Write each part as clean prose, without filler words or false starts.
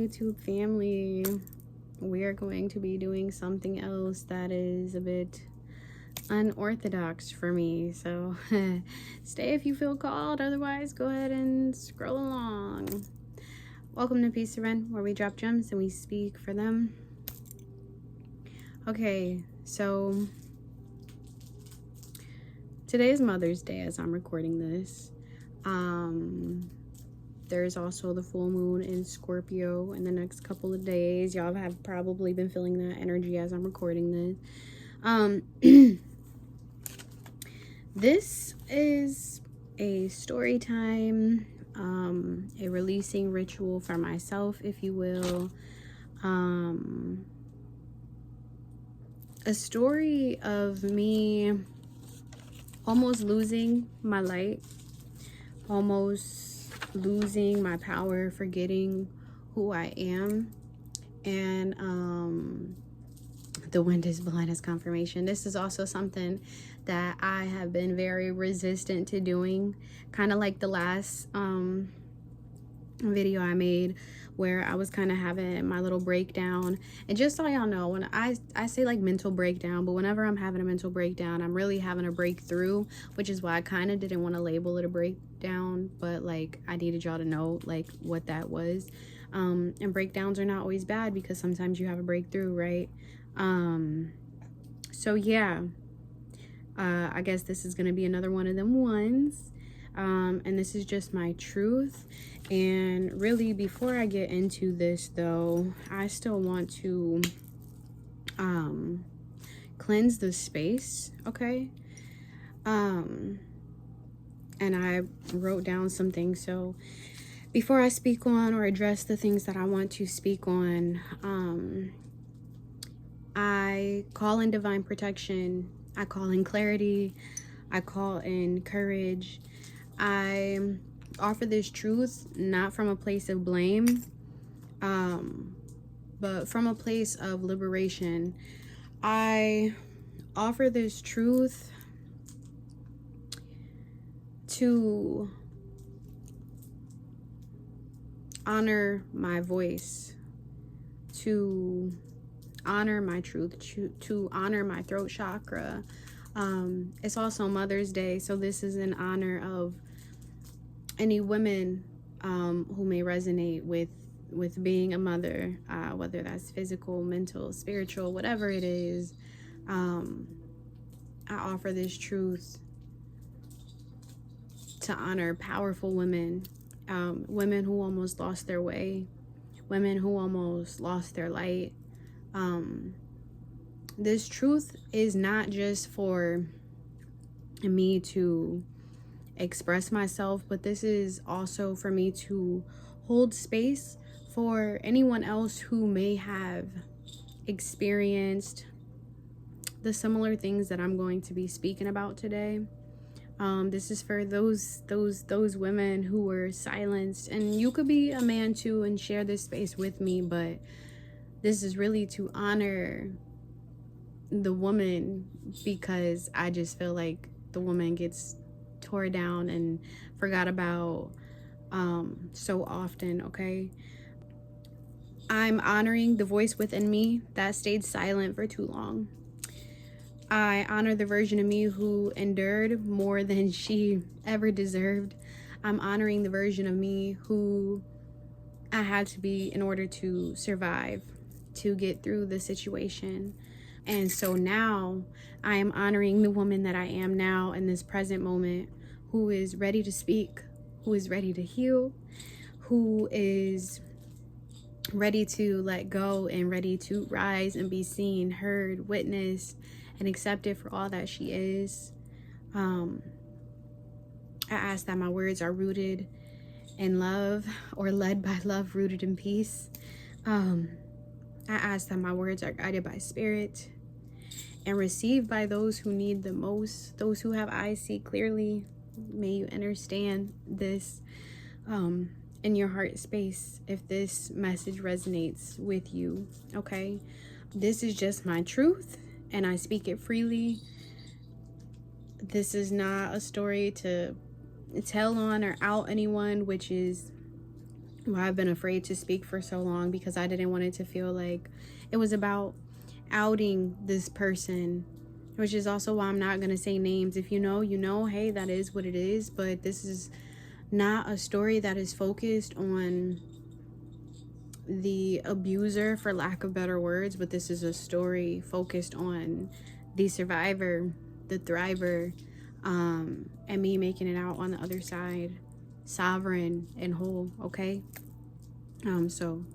YouTube family, we are going to be doing something else that is a bit unorthodox for me, so stay if you feel called, otherwise go ahead and scroll along. Welcome to Peace to Ren, where we drop gems and we speak for them. Okay, so today is Mother's Day as I'm recording this. There's also the full moon in Scorpio in the next couple of days. Y'all have probably been feeling that energy as I'm recording this. This is a story time, a releasing ritual for myself, if you will. A story of me almost losing my light, almost losing my power, forgetting who I am, and the wind is blowing as confirmation. This is also something that I have been very resistant to doing, kind of like the last video I made where I was kind of having my little breakdown. And just so y'all know, when I say like mental breakdown, but whenever I'm having a mental breakdown, I'm really having a breakthrough, which is why I kind of didn't want to label it a breakdown, but like I needed y'all to know like what that was. And breakdowns are not always bad because sometimes you have a breakthrough, right? So yeah, I guess this is gonna be another one of them ones. And this is just my truth. And really, before I get into this though, I still want to cleanse the space, okay? And I wrote down some things, so before I speak on or address the things that I want to speak on, I call in divine protection, I call in clarity, I call in courage. I offer this truth not from a place of blame, but from a place of liberation. I offer this truth to honor my voice, to honor my truth, to honor my throat chakra. It's also Mother's Day, so this is in honor of any women who may resonate with being a mother, whether that's physical, mental, spiritual, whatever it is. I offer this truth to honor powerful women, women who almost lost their way, women who almost lost their light. This truth is not just for me to express myself, but this is also for me to hold space for anyone else who may have experienced the similar things that I'm going to be speaking about today. This is for those women who were silenced, and you could be a man too and share this space with me, but this is really to honor the woman, because I just feel like the woman gets tore down and forgot about so often, okay? I'm honoring the voice within me that stayed silent for too long. I honor the version of me who endured more than she ever deserved. I'm honoring the version of me who I had to be in order to survive, to get through the situation. And so now I am honoring the woman that I am now in this present moment, who is ready to speak, who is ready to heal, who is ready to let go and ready to rise and be seen, heard, witnessed, and accepted for all that she is. I ask that my words are rooted in love, or led by love, rooted in peace. I ask that my words are guided by spirit and received by those who need the most, those who have eyes see clearly. May you understand this in your heart space if this message resonates with you, okay? This is just my truth, and I speak it freely. This is not a story to tell on or out anyone, which is why I've been afraid to speak for so long, because I didn't want it to feel like it was about outing this person, which is also why I'm not going to say names. If you know, you know, hey, that is what it is. But this is not a story that is focused on the abuser, for lack of better words, but this is a story focused on the survivor, the thriver, and me making it out on the other side, sovereign and whole, okay? So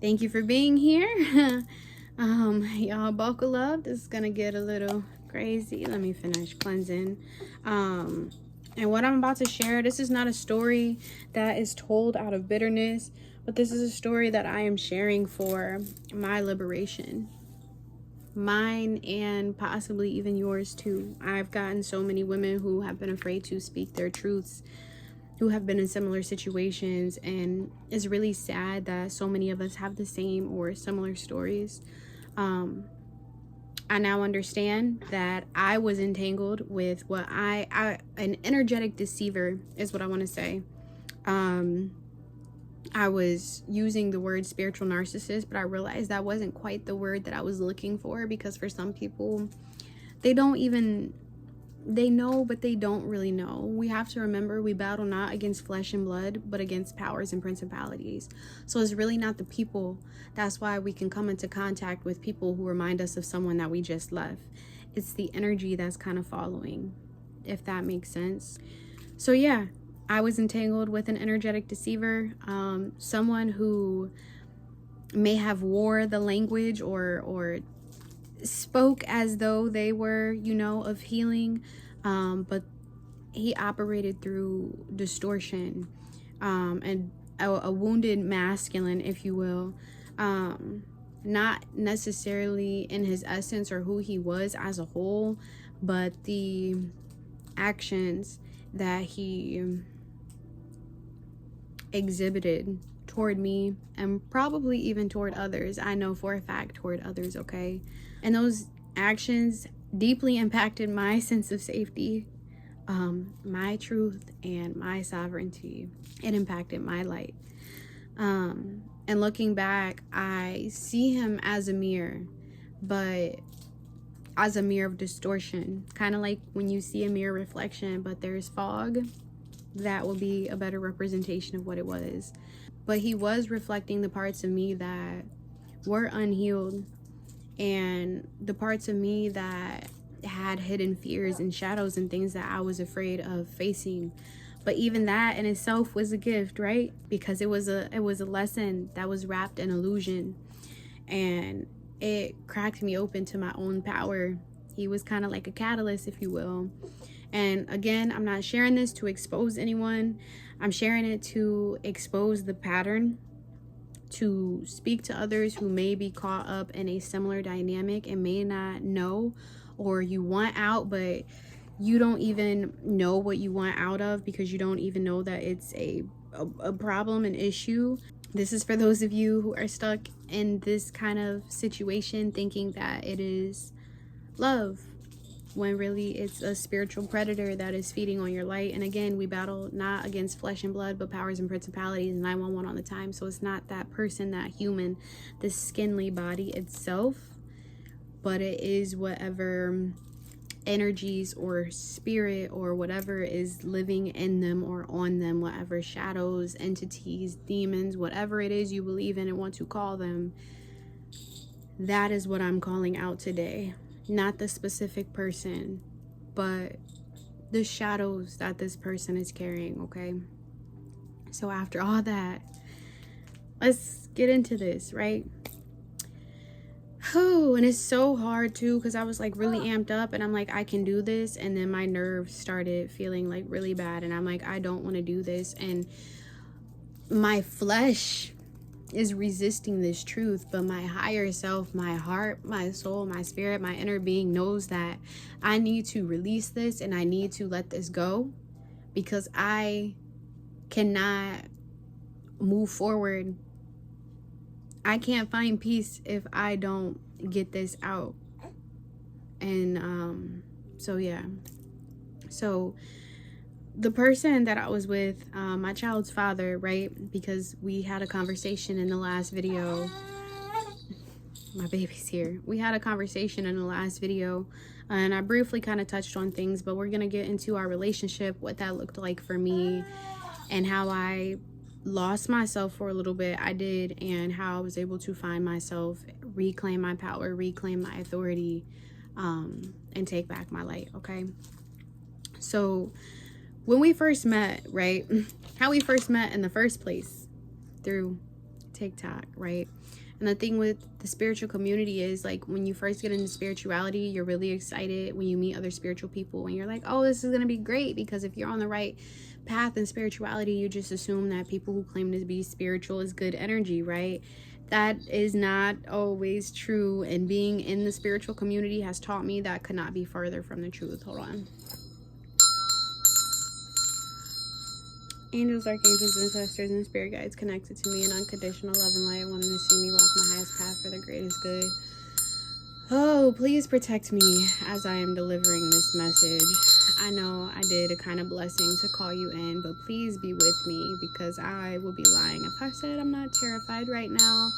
thank you for being here. Y'all buckle up. This is gonna get a little crazy. Let me finish cleansing. And what I'm about to share, this is not a story that is told out of bitterness, but this is a story that I am sharing for my liberation. Mine, and possibly even yours too. I've gotten so many women who have been afraid to speak their truths, who have been in similar situations, and it's really sad that so many of us have the same or similar stories. I now understand that I was entangled with what an energetic deceiver is what I want to say. I was using the word spiritual narcissist, but I realized that wasn't quite the word that I was looking for, because for some people, they know, but they don't really know. We have to remember we battle not against flesh and blood, but against powers and principalities. So it's really not the people. That's why we can come into contact with people who remind us of someone that we just left. It's the energy that's kind of following, if that makes sense. So yeah, I was entangled with an energetic deceiver, someone who may have wore the language or spoke as though they were, of healing, but he operated through distortion, and a wounded masculine, if you will, not necessarily in his essence or who he was as a whole, but the actions that he exhibited toward me, and probably even toward others. I know for a fact toward others, okay? And those actions deeply impacted my sense of safety, my truth, and my sovereignty. It impacted my light. And looking back, I see him as a mirror, but as a mirror of distortion. Kind of like when you see a mirror reflection, but there's fog. That will be a better representation of what it was. But he was reflecting the parts of me that were unhealed, and the parts of me that had hidden fears and shadows and things that I was afraid of facing. But even that in itself was a gift, right? Because it was a lesson that was wrapped in illusion, and it cracked me open to my own power. He was kind of like a catalyst, if you will. And again, I'm not sharing this to expose anyone. I'm sharing it to expose the pattern, to speak to others who may be caught up in a similar dynamic and may not know, or you want out, but you don't even know what you want out of because you don't even know that it's a problem, an issue. This is for those of you who are stuck in this kind of situation thinking that it is love, when really it's a spiritual predator that is feeding on your light. And again, we battle not against flesh and blood, but powers and principalities, 911 on the time. So it's not that person, that human, the skinly body itself, but it is whatever energies or spirit or whatever is living in them or on them, whatever shadows, entities, demons, whatever it is you believe in and want to call them. That is what I'm calling out today. Not the specific person, but the shadows that this person is carrying, okay? So after all that, let's get into this, right? Oh, and it's so hard too, because I was like really amped up and I'm like, I can do this. And then my nerves started feeling like really bad. And I'm like, I don't want to do this. And my flesh is resisting this truth, but my higher self, my heart, my soul, my spirit, my inner being knows that I need to release this and I need to let this go, because I cannot move forward. I can't find peace if I don't get this out. And so yeah, so the person that I was with, my child's father, right, because we had a conversation in the last video. My baby's here. We had a conversation in the last video, and I briefly kind of touched on things, but we're gonna get into our relationship, what that looked like for me, and how I lost myself for a little bit. I did, and how I was able to find myself, reclaim my power, reclaim my authority, and take back my light. Okay, so when we first met, right, how we first met in the first place, through TikTok, right? And the thing with the spiritual community is, like, when you first get into spirituality, you're really excited when you meet other spiritual people, and you're like, oh, this is gonna be great, because if you're on the right path in spirituality, you just assume that people who claim to be spiritual is good energy, right? That is not always true, and being in the spiritual community has taught me that could not be further from the truth. Hold on. Angels, archangels, ancestors, and spirit guides connected to me in unconditional love and light, wanting to see me walk my highest path for the greatest good. Oh, please protect me as I am delivering this message. I know I did a kind of blessing to call you in, but please be with me, because I will be lying if I said I'm not terrified right now.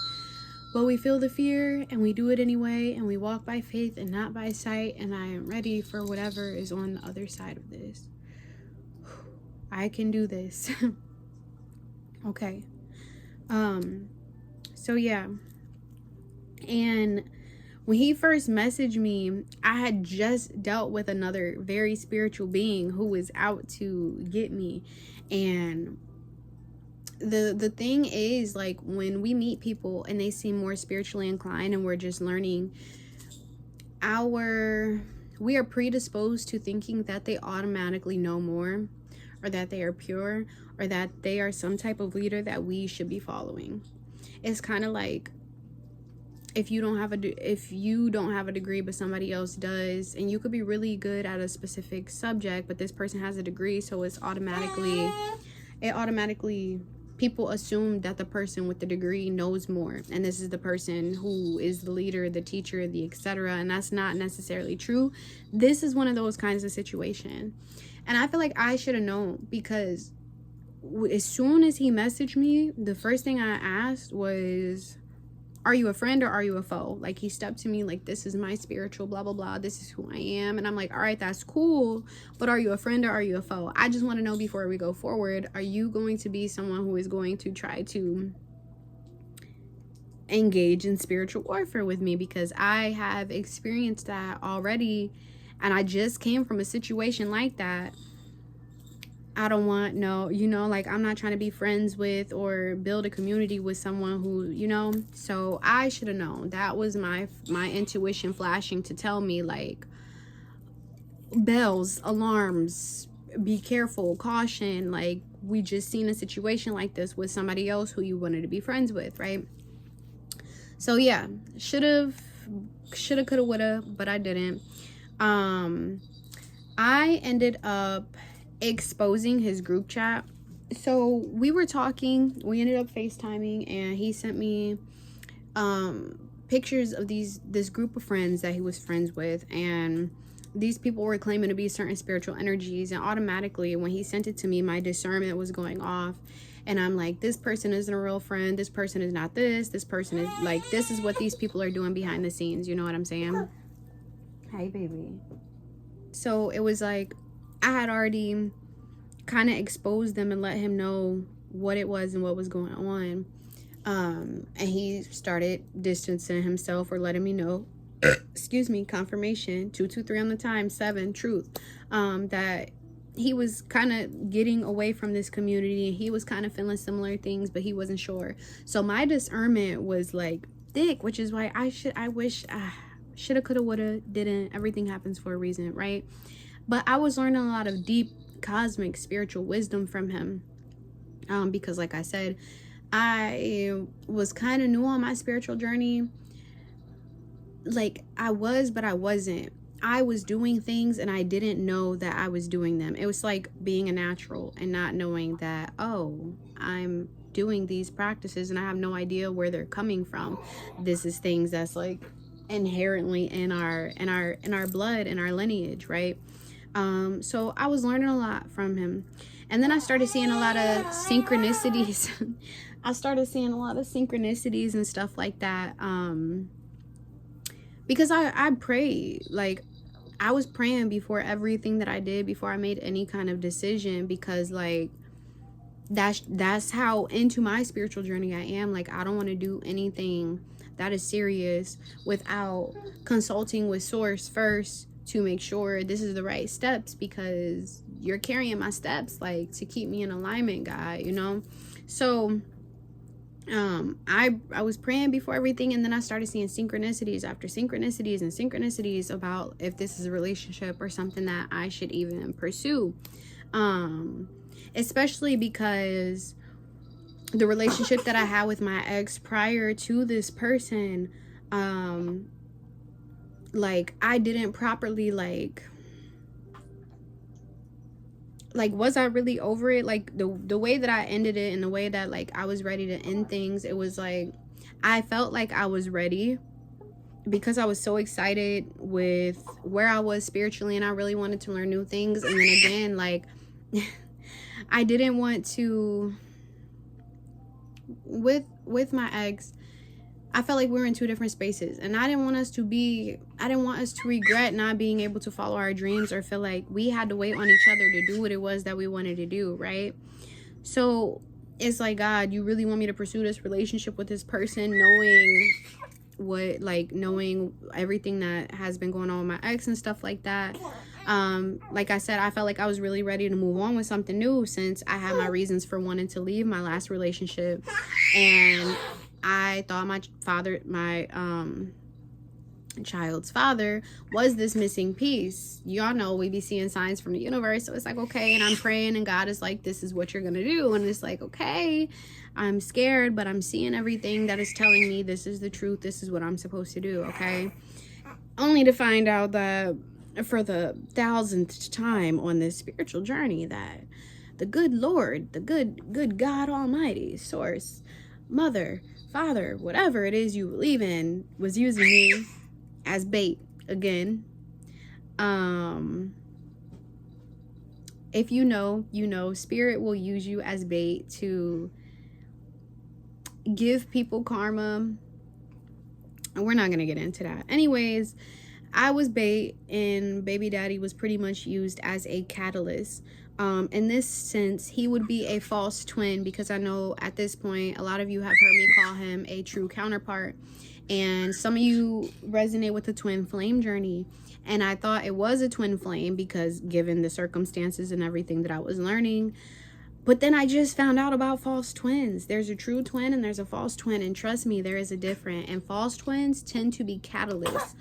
But we feel the fear and we do it anyway, and we walk by faith and not by sight, and I am ready for whatever is on the other side of this. I can do this. Okay. So yeah. And when he first messaged me, I had just dealt with another very spiritual being who was out to get me. And the thing is, like, when we meet people and they seem more spiritually inclined and we're just learning, we are predisposed to thinking that they automatically know more, or that they are pure, or that they are some type of leader that we should be following. It's kind of like if you don't have a degree but somebody else does, and you could be really good at a specific subject, but this person has a degree, so it's automatically people assume that the person with the degree knows more, and this is the person who is the leader, the teacher, the etc. And that's not necessarily true. This is one of those kinds of situation. And I feel like I should have known, because as soon as he messaged me, the first thing I asked was, are you a friend or are you a foe? Like, he stepped to me like, this is my spiritual blah, blah, blah. This is who I am. And I'm like, all right, that's cool. But are you a friend or are you a foe? I just want to know before we go forward, are you going to be someone who is going to try to engage in spiritual warfare with me? Because I have experienced that already. And I just came from a situation like that. I don't want like, I'm not trying to be friends with or build a community with someone who, so I should have known. That was my intuition flashing to tell me, like, bells, alarms, be careful, caution. Like, we just seen a situation like this with somebody else who you wanted to be friends with, right? So yeah, shoulda, coulda, woulda, but I didn't. I ended up exposing his group chat. So we were talking, we ended up FaceTiming, and he sent me pictures of this group of friends that he was friends with, and these people were claiming to be certain spiritual energies. And automatically when he sent it to me, my discernment was going off, and I'm like, this person isn't a real friend, this person is not this person is like, this is what these people are doing behind the scenes. You know what I'm saying? Hey baby. So it was like, I had already kind of exposed them and let him know what it was and what was going on. And he started distancing himself, or letting me know, excuse me, confirmation, 223 on the time, 7, truth, that he was kind of getting away from this community. He was kind of feeling similar things, but he wasn't sure. So my discernment was like thick, which is why I wish shoulda, coulda, woulda, didn't. Everything happens for a reason, right? But I was learning a lot of deep cosmic spiritual wisdom from him, because like I said, I was kind of new on my spiritual journey. Like I was, but I wasn't. I was doing things and I didn't know that I was doing them. It was like being a natural and not knowing that, oh, I'm doing these practices and I have no idea where they're coming from. This is things that's like inherently in our blood, in our lineage, right? So I was learning a lot from him. And then I started seeing a lot of synchronicities. I started seeing a lot of synchronicities and stuff like that. Because I prayed, like I was praying before everything that I did, before I made any kind of decision, because like that's how into my spiritual journey I am. Like I don't want to do anything that is serious without consulting with source first to make sure this is the right steps, because you're carrying my steps, like to keep me in alignment, God, you know? So I was praying before everything, and then I started seeing synchronicities after synchronicities and synchronicities about if this is a relationship or something that I should even pursue. Especially because the relationship that I had with my ex prior to this person, like I didn't properly like was I really over it? Like the way that I ended it and the way that like I was ready to end things, it was like I felt like I was ready because I was so excited with where I was spiritually and I really wanted to learn new things. And then again, like I didn't want to, with my ex, I felt like we were in two different spaces, and I didn't want us to regret not being able to follow our dreams or feel like we had to wait on each other to do what it was that we wanted to do, right? So it's like, God, you really want me to pursue this relationship with this person, knowing everything that has been going on with my ex and stuff like that. Like I said, I felt like I was really ready to move on with something new, since I had my reasons for wanting to leave my last relationship. And I thought my child's father was this missing piece. Y'all know we be seeing signs from the universe, so it's like, okay, and I'm praying and God is like, this is what you're gonna do, and it's like, okay, I'm scared, but I'm seeing everything that is telling me this is the truth, this is what I'm supposed to do, okay? Only to find out that for the 1000th time on this spiritual journey, that the good Lord, the good God Almighty, source, mother, father, whatever it is you believe in, was using me as bait again. If you know, spirit will use you as bait to give people karma. And we're not gonna get into that. Anyways, I was bait and baby daddy was pretty much used as a catalyst. In this sense, he would be a false twin, because I know at this point a lot of you have heard me call him a true counterpart, and some of you resonate with the twin flame journey. And I thought it was a twin flame because given the circumstances and everything that I was learning. But then I just found out about false twins. There's a true twin and there's a false twin, and trust me, there is a difference. And false twins tend to be catalysts.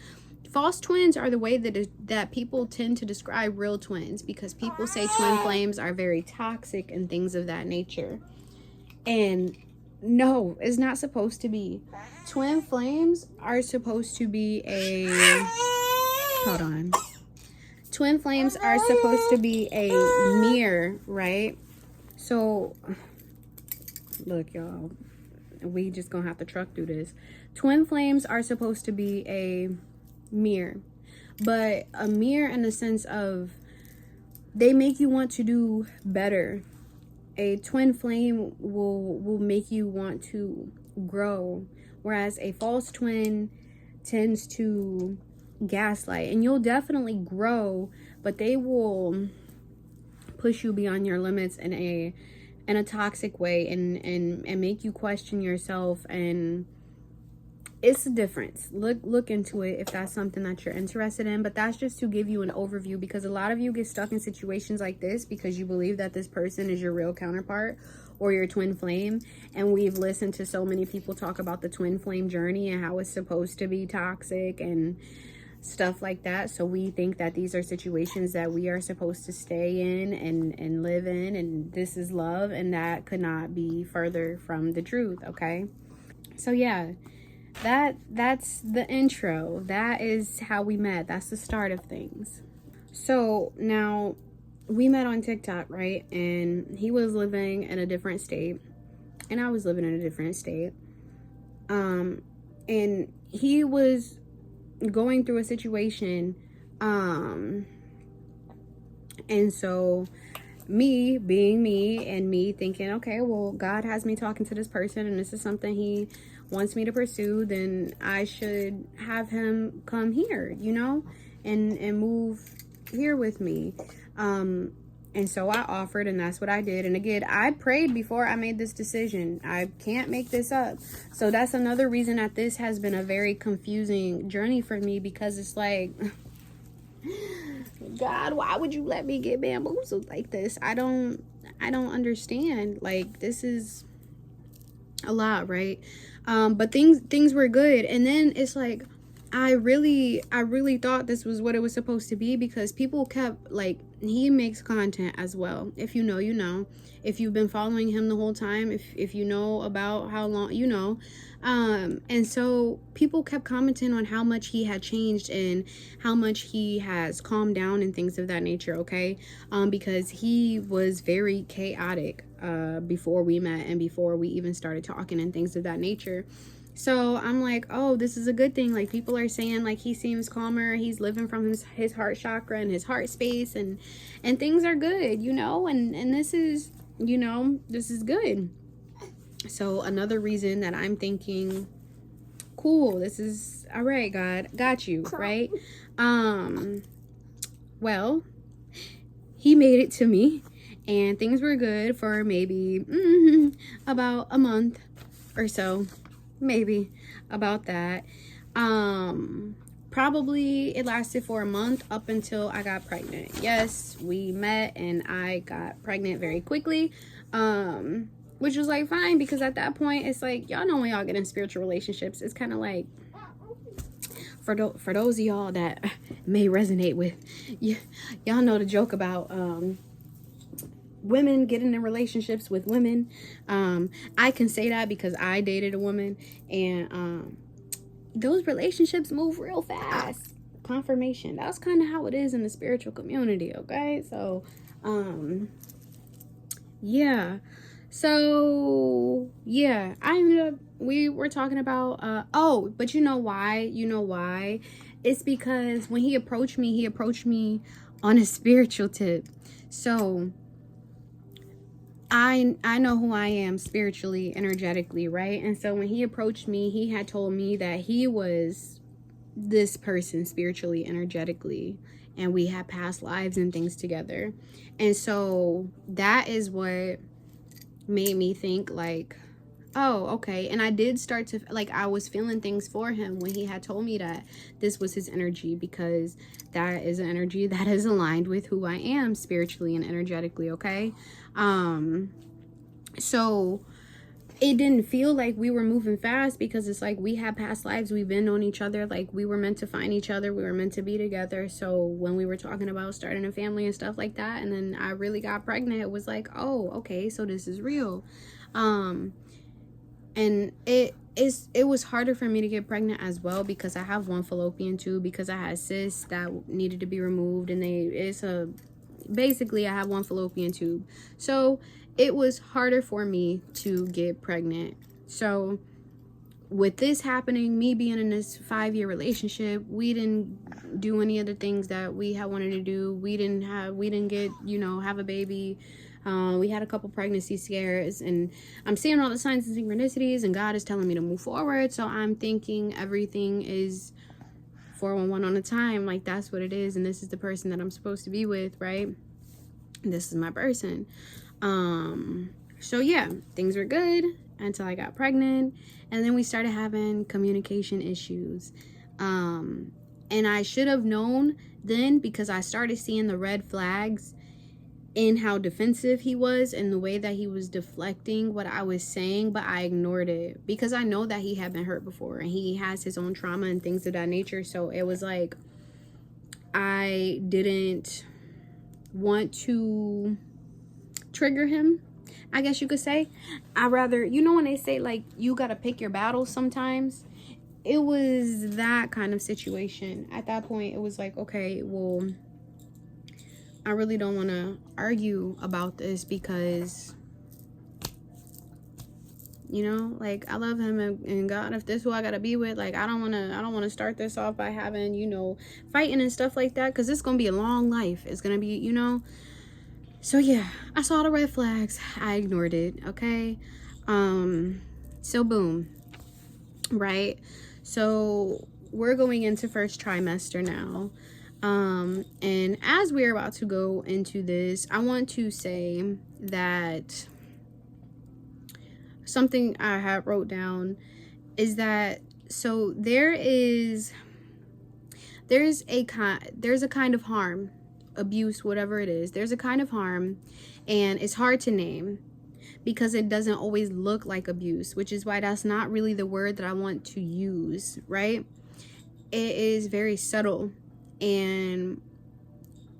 False twins are the way that people tend to describe real twins, because people say twin flames are very toxic and things of that nature. And no, it's not supposed to be. Twin flames are supposed to be Twin flames are supposed to be a mirror, right? So, look, y'all, we just gonna have to truck through this. Twin flames are supposed to be a mirror, but a mirror in the sense of they make you want to do better. A twin flame will make you want to grow, whereas a false twin tends to gaslight. And you'll definitely grow, but they will push you beyond your limits in a toxic way, and make you question yourself. And it's a difference. Look into it if that's something that you're interested in. But that's just to give you an overview, because a lot of you get stuck in situations like this because you believe that this person is your real counterpart or your twin flame. And we've listened to so many people talk about the twin flame journey and how it's supposed to be toxic and stuff like that. So we think that these are situations that we are supposed to stay in and live in, and this is love, and that could not be further from the truth. Okay, so yeah, that's the intro. That is how we met. That's the start of things. So now we met on TikTok, right? And he was living in a different state and I was living in a different state. And he was going through a situation, and so me being me and me thinking, okay, well, God has me talking to this person and this is something he wants me to pursue, then I should have him come here, you know, and move here with me. And so I offered, and that's what I did. And again, I prayed before I made this decision. I can't make this up. So that's another reason that this has been a very confusing journey for me, because it's like, God, why would you let me get bamboozled like this? I don't understand. Like, this is a lot, right? But things were good. And then it's like, I really thought this was what it was supposed to be, because people kept, like, he makes content as well. If you know, you know. If you've been following him the whole time, if you know about how long, you know. And so people kept commenting on how much he had changed and how much he has calmed down and things of that nature, okay? Because he was very chaotic before we met and before we even started talking and things of that nature. So I'm like, oh, this is a good thing. Like, people are saying, like, he seems calmer. He's living from his heart chakra and his heart space, and things are good, you know, and this is, you know, this is good. So another reason that I'm thinking, cool, this is all right, God, got you, right? Well, he made it to me and things were good for maybe about a month or so. Maybe about that. Probably it lasted for a month up until I got pregnant. Yes, we met and I got pregnant very quickly, which was like fine, because at that point it's like, y'all know when y'all get in spiritual relationships, it's kind of like, for those of y'all that may resonate with, y'all know the joke about women getting in relationships with women. I can say that because I dated a woman, and those relationships move real fast. Confirmation. That's kind of how it is in the spiritual community, okay? So yeah. So yeah, I ended up, we were talking about oh, but you know why? It's because when he approached me on a spiritual tip. So I know who I am spiritually, energetically, right? And so when he approached me, he had told me that he was this person spiritually, energetically, and we had past lives and things together. And so that is what made me think, like, oh, okay. And I did start to, like, I was feeling things for him when he had told me that this was his energy, because that is an energy that is aligned with who I am spiritually and energetically, okay? So it didn't feel like we were moving fast, because it's like we had past lives, we've been on each other, like we were meant to find each other, we were meant to be together. So when we were talking about starting a family and stuff like that, and then I really got pregnant, it was like, oh, okay, so this is real. And it was harder for me to get pregnant as well, because I have one fallopian tube, because I had cysts that needed to be removed, and basically I have one fallopian tube. So it was harder for me to get pregnant. So with this happening, me being in this 5-year relationship, we didn't do any of the things that we had wanted to do. We didn't get, you know, have a baby. We had a couple pregnancy scares, and I'm seeing all the signs and synchronicities, and God is telling me to move forward. So I'm thinking everything is 411 on a time. Like, that's what it is. And this is the person that I'm supposed to be with, right? This is my person. So yeah, things were good. until I got pregnant. And then we started having communication issues. And I should have known then, because I started seeing the red flags in how defensive he was and the way that he was deflecting what I was saying, but I ignored it because I know that he had been hurt before and he has his own trauma and things of that nature. So it was like, I didn't want to trigger him, I guess you could say. I rather, you know, when they say like you gotta pick your battles sometimes, it was that kind of situation. At that point, it was like, okay, well, I really don't want to argue about this because, you know, like, I love him, and God, if this is who I gotta be with, like, I don't want to start this off by having, you know, fighting and stuff like that, because it's gonna be a long life. It's gonna be, you know. So yeah, I saw the red flags, I ignored it. Okay. So boom, right? So we're going into first trimester now. And as we're about to go into this, I want to say that something I have wrote down is that, so there's a kind of harm, abuse, whatever it is. There's a kind of harm, and it's hard to name because it doesn't always look like abuse, which is why that's not really the word that I want to use, right? It is very subtle, and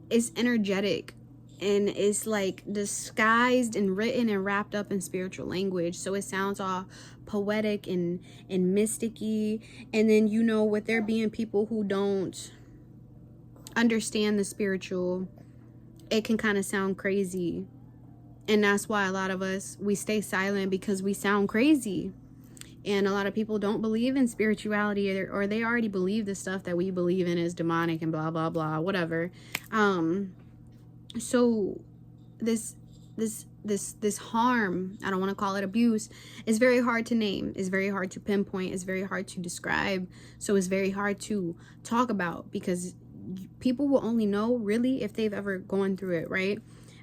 it's energetic, and it's like disguised and written and wrapped up in spiritual language, so it sounds all poetic and mysticky. And then, you know, with there being people who don't understand the spiritual, it can kind of sound crazy, and that's why a lot of us, we stay silent, because we sound crazy. And a lot of people don't believe in spirituality, or they already believe the stuff that we believe in is demonic and blah, blah, blah, whatever. So this harm, I don't want to call it abuse, is very hard to name. It's very hard to pinpoint. It's very hard to describe. So it's very hard to talk about, because people will only know really if they've ever gone through it, right?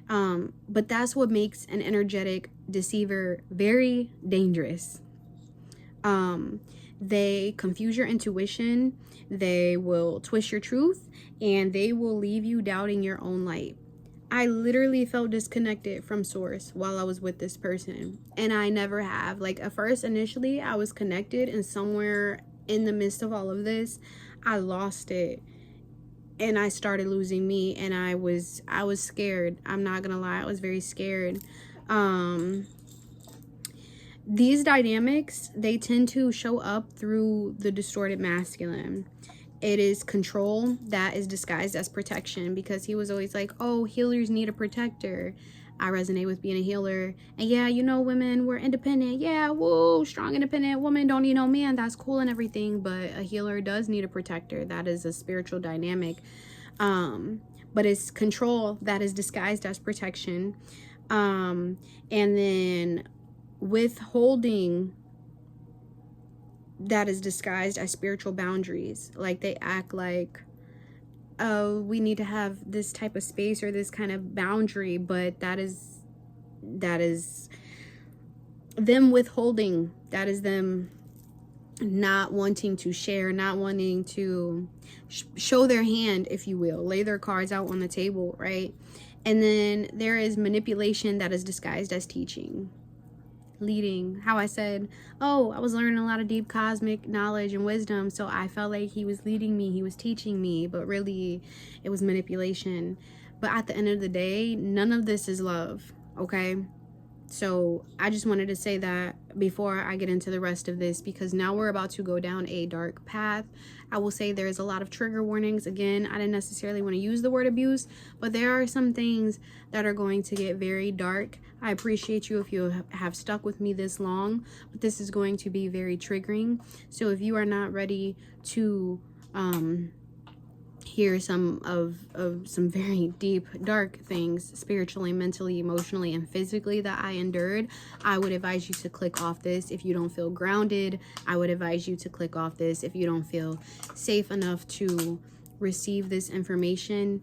But that's what makes an energetic deceiver very dangerous. They confuse your intuition, they will twist your truth, and they will leave you doubting your own light. I literally felt disconnected from source while I was with this person, and I never have. Like, at first, initially, I was connected, and somewhere in the midst of all of this, I lost it, and I started losing me, and I was scared. I'm not gonna lie, I was very scared. These dynamics, they tend to show up through the distorted masculine. It is control that is disguised as protection, because he was always like, oh, healers need a protector. I resonate with being a healer. And yeah, you know, women, we're independent. Yeah, whoa, strong, independent woman, don't need no man. That's cool and everything. But a healer does need a protector. That is a spiritual dynamic. But it's control that is disguised as protection. And then withholding that is disguised as spiritual boundaries. Like, they act like, oh, we need to have this type of space or this kind of boundary, but that is them withholding. That is them not wanting to share, not wanting to show their hand, if you will, lay their cards out on the table, right? And then there is manipulation that is disguised as teaching, leading. How I said, oh, I was learning a lot of deep cosmic knowledge and wisdom, so I felt like he was leading me, he was teaching me, but really it was manipulation. But at the end of the day, none of this is love, okay? So I just wanted to say that before I get into the rest of this, because now we're about to go down a dark path. I will say there's a lot of trigger warnings. Again, I didn't necessarily want to use the word abuse, but there are some things that are going to get very dark. I appreciate you if you have stuck with me this long, but this is going to be very triggering. So if you are not ready to hear some very deep, dark things spiritually, mentally, emotionally, and physically that I endured, I would advise you to click off this. If you don't feel grounded, I would advise you to click off this. If you don't feel safe enough to receive this information,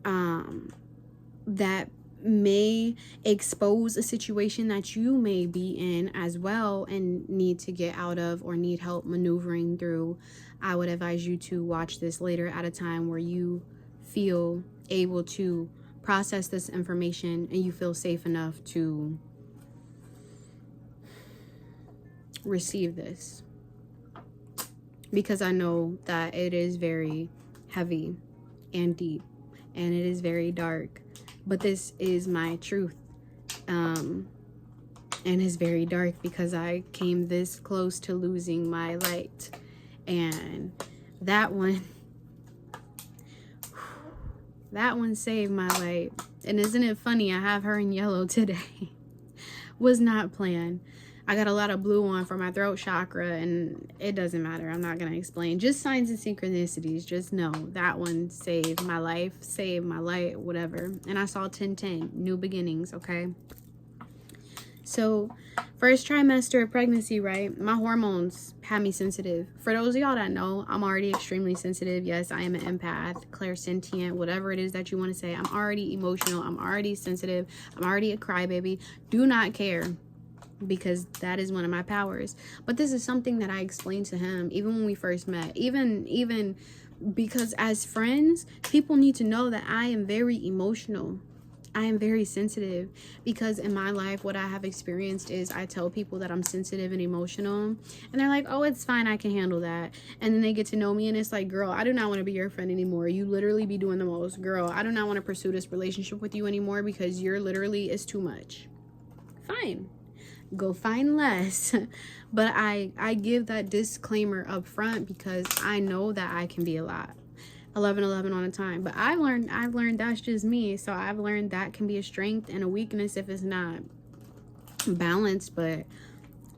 that may expose a situation that you may be in as well and need to get out of or need help maneuvering through. I would advise you to watch this later at a time where you feel able to process this information and you feel safe enough to receive this, because I know that it is very heavy and deep and it is very dark, but this is my truth, and it's very dark because I came this close to losing my light, and that one saved my light. And isn't it funny, I have her in yellow today. Was not planned. I got a lot of blue on for my throat chakra, and it doesn't matter. I'm not going to explain. Just signs and synchronicities. Just know that one saved my life, saved my light, whatever. And I saw 1010, new beginnings, okay? So, first trimester of pregnancy, right? My hormones had me sensitive. For those of y'all that know, I'm already extremely sensitive. Yes, I am an empath, clairsentient, whatever it is that you want to say. I'm already emotional. I'm already sensitive. I'm already a crybaby. Do not care, because that is one of my powers. But this is something that I explained to him even when we first met. Even because as friends, people need to know that I am very emotional. I am very sensitive, because in my life, what I have experienced is I tell people that I'm sensitive and emotional, and they're like, oh, it's fine, I can handle that. And then they get to know me, and it's like, girl, I do not want to be your friend anymore. You literally be doing the most. Girl, I do not want to pursue this relationship with you anymore, because you're literally, it's too much. Fine. Go find less. But I give that disclaimer up front because I know that I can be a lot. 11 on a time. But I've learned that's just me. So I've learned that can be a strength and a weakness if it's not balanced, but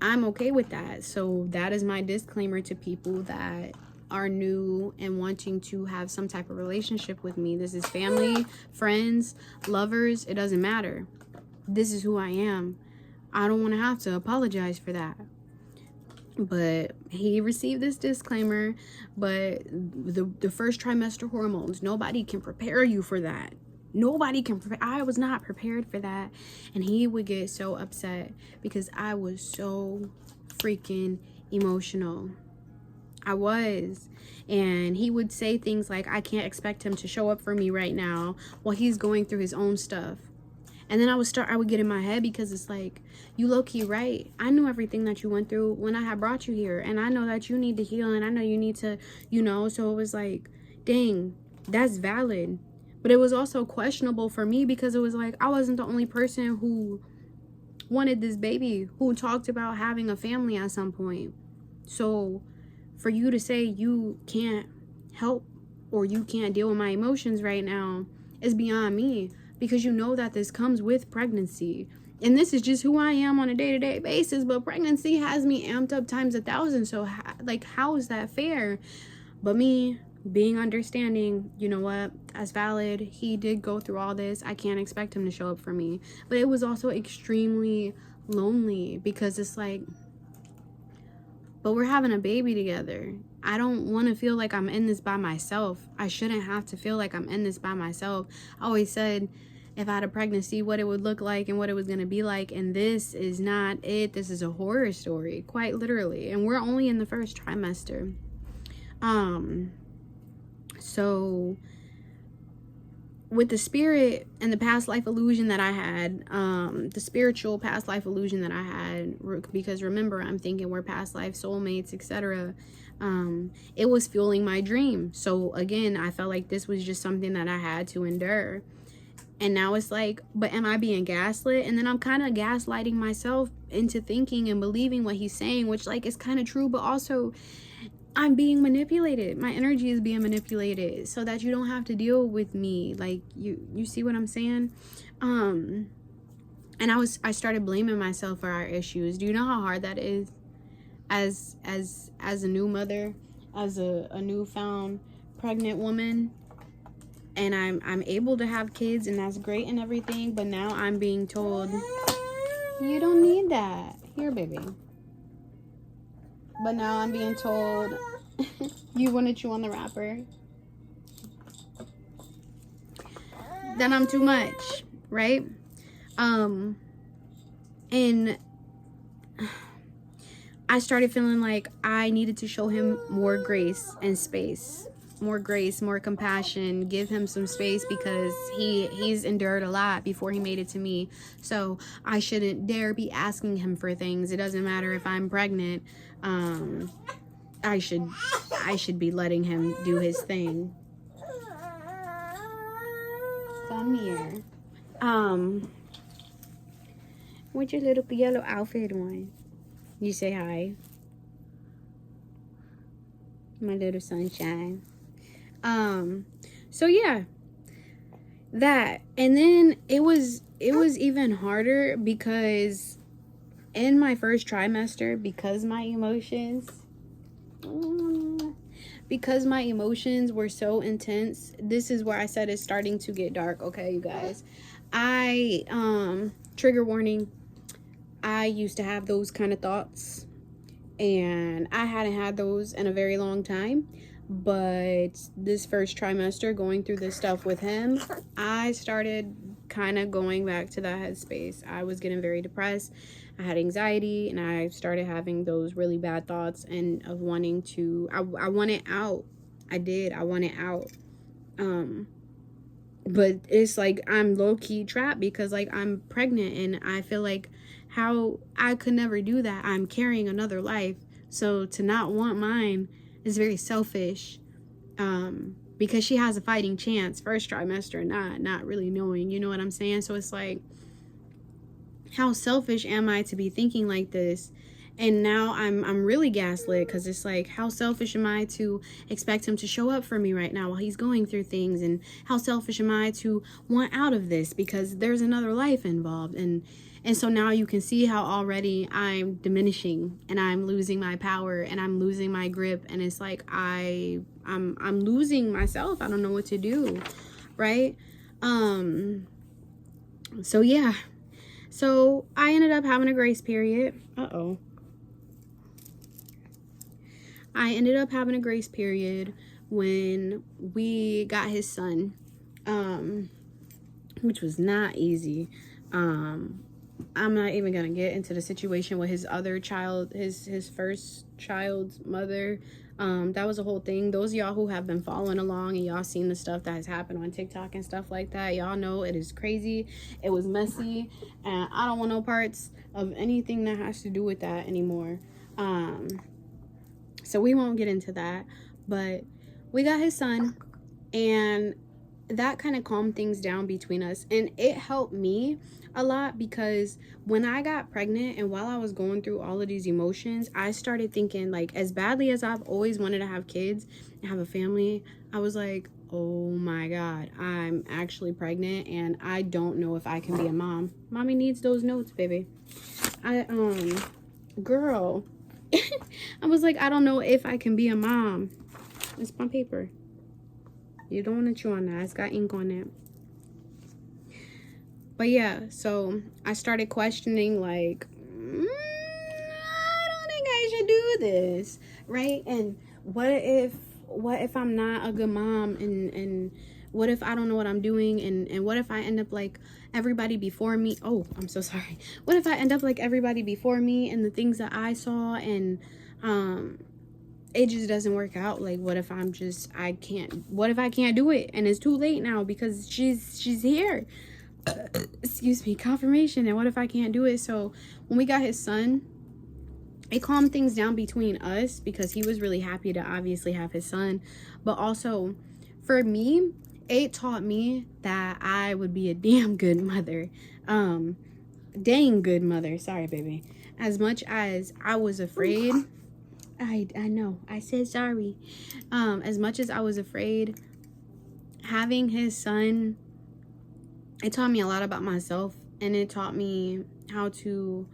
I'm okay with that. So that is my disclaimer to people that are new and wanting to have some type of relationship with me. This is family, friends, lovers, it doesn't matter. This is who I am. I don't want to have to apologize for that. But he received this disclaimer. But the first trimester hormones, nobody can prepare you for that. Nobody can prepare. I was not prepared for that. And he would get so upset because I was so freaking emotional. I was. And he would say things like, I can't expect him to show up for me right now while he's going through his own stuff. And then I would get in my head, because it's like, you low-key right. I knew everything that you went through when I had brought you here. And I know that you need to heal, and I know you need to, so it was like, dang, that's valid. But it was also questionable for me, because it was like, I wasn't the only person who wanted this baby, who talked about having a family at some point. So for you to say you can't help or you can't deal with my emotions right now is beyond me. Because you know that this comes with pregnancy. And this is just who I am on a day-to-day basis. But pregnancy has me amped up times 1,000. So, how is that fair? But me being understanding, you know what? That's valid. He did go through all this. I can't expect him to show up for me. But it was also extremely lonely. Because it's like, but we're having a baby together. I don't want to feel like I'm in this by myself. I shouldn't have to feel like I'm in this by myself. I always said, if I had a pregnancy, what it would look like and what it was going to be like. And this is not it. This is a horror story, quite literally. And we're only in the first trimester. So with the spirit and the past life illusion that I had, the spiritual past life illusion that I had, because remember, I'm thinking we're past life soulmates, etc. It was fueling my dream. So again, I felt like this was just something that I had to endure. And now it's like, but am I being gaslit? And then I'm kind of gaslighting myself into thinking and believing what he's saying, which like is kind of true, but also I'm being manipulated. My energy is being manipulated so that you don't have to deal with me. Like, you see what I'm saying? And I started blaming myself for our issues. Do you know how hard that is as a new mother, as a newfound pregnant woman? And I'm able to have kids, and that's great and everything, but now I'm being told, you don't need that. Here, baby. But now I'm being told, you want to chew on the wrapper? Then I'm too much, right? And I started feeling like I needed to show him more grace and space, more grace, more compassion, give him some space, because he's endured a lot before he made it to me. So I shouldn't dare be asking him for things. It doesn't matter if I'm pregnant. I should be letting him do his thing. Come here. What's your little yellow outfit on? You say hi. My little sunshine. So yeah, that. And then it was even harder because in my first trimester, because my emotions were so intense, this is where I said it's starting to get dark. Okay, you guys, trigger warning, I used to have those kind of thoughts, and I hadn't had those in a very long time. But this first trimester, going through this stuff with him, I started kind of going back to that headspace. I was getting very depressed. I had anxiety, and I started having those really bad thoughts and of wanting to, I wanted out. I did. I wanted out. But it's like I'm low-key trapped because like I'm pregnant, and I feel like how I could never do that. I'm carrying another life. So to not want mine is very selfish, because she has a fighting chance first trimester, not really knowing, you know what I'm saying? So it's like, how selfish am I to be thinking like this? And now I'm really gaslit, because it's like, how selfish am I to expect him to show up for me right now while he's going through things? And how selfish am I to want out of this because there's another life involved? And so now you can see how already I'm diminishing, and I'm losing my power, and I'm losing my grip, and it's like I'm losing myself. I don't know what to do, right? So yeah. So I ended up having a grace period. I ended up having a grace period when we got his son, which was not easy. I'm not even gonna get into the situation with his other child, his first child's mother. That was a whole thing. Those of y'all who have been following along and y'all seen the stuff that has happened on TikTok and stuff like that, y'all know it is crazy. It was messy, and I don't want no parts of anything that has to do with that anymore. So we won't get into that, but we got his son, and that kind of calmed things down between us, and it helped me a lot, because when I got pregnant and while I was going through all of these emotions, I started thinking, like, as badly as I've always wanted to have kids and have a family, I was like, oh my God, I'm actually pregnant, and I don't know if I can be a mom. Mommy needs those notes, baby. Girl, I was like, I don't know if I can be a mom. It's my paper. You don't want to chew on that. It's got ink on it. But yeah, so I started questioning, like, I don't think I should do this, right? And what if I'm not a good mom, and what if I don't know what I'm doing, and what if I end up like everybody before me? Oh, I'm so sorry. What if I end up like everybody before me and the things that I saw, and it just doesn't work out? Like, what if what if I can't do it, and it's too late now because she's here? Excuse me, confirmation. And what if I can't do it? So when we got his son, it calmed things down between us, because he was really happy to obviously have his son. But also for me, it taught me that I would be a damn good mother. Dang good mother. Sorry, baby. As much as I was afraid, I know I said sorry. As much as I was afraid, having his son, it taught me a lot about myself, and it taught me how to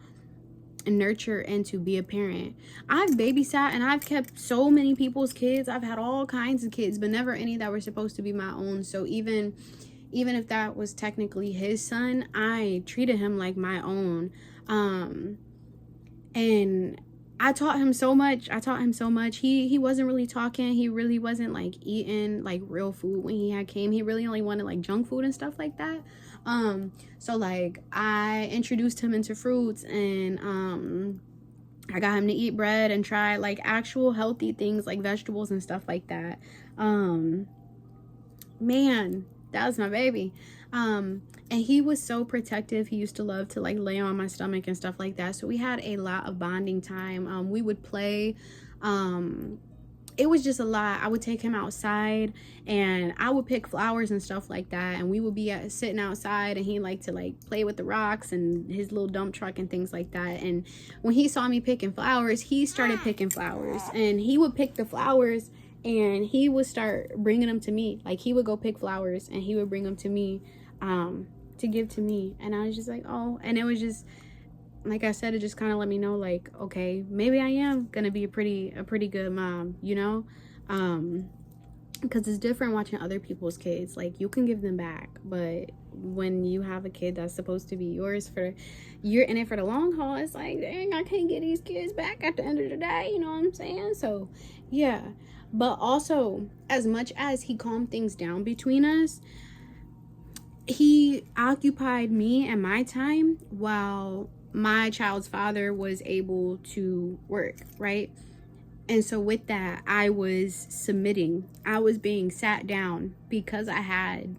nurture and to be a parent. I've babysat and I've kept so many people's kids. I've had all kinds of kids, but never any that were supposed to be my own. So even if that was technically his son, I treated him like my own. And I taught him so much. He wasn't really talking. He really wasn't like eating like real food when he came. He really only wanted like junk food and stuff like that. So like I introduced him into fruits, and I got him to eat bread and try like actual healthy things like vegetables and stuff like that. Man, that was my baby. And he was so protective. He used to love to like lay on my stomach and stuff like that. So we had a lot of bonding time. We would play. It was just a lot. I would take him outside and I would pick flowers and stuff like that, and we would be sitting outside, and he liked to like play with the rocks and his little dump truck and things like that. And when he saw me picking flowers, he started picking flowers, and he would pick the flowers and he would start bringing them to me. Like he would go pick flowers and he would bring them to me, to give to me. And I was just like, oh. And it was just, like I said, it just kind of let me know, like, okay, maybe I am gonna be a pretty good mom, you know. Because it's different watching other people's kids. Like, you can give them back, but when you have a kid that's supposed to be yours, you're in it for the long haul, it's like, dang, I can't get these kids back at the end of the day, you know what I'm saying? So yeah. But also, as much as he calmed things down between us, he occupied me and my time while my child's father was able to work, right? And so with that, I was submitting. I was being sat down because I had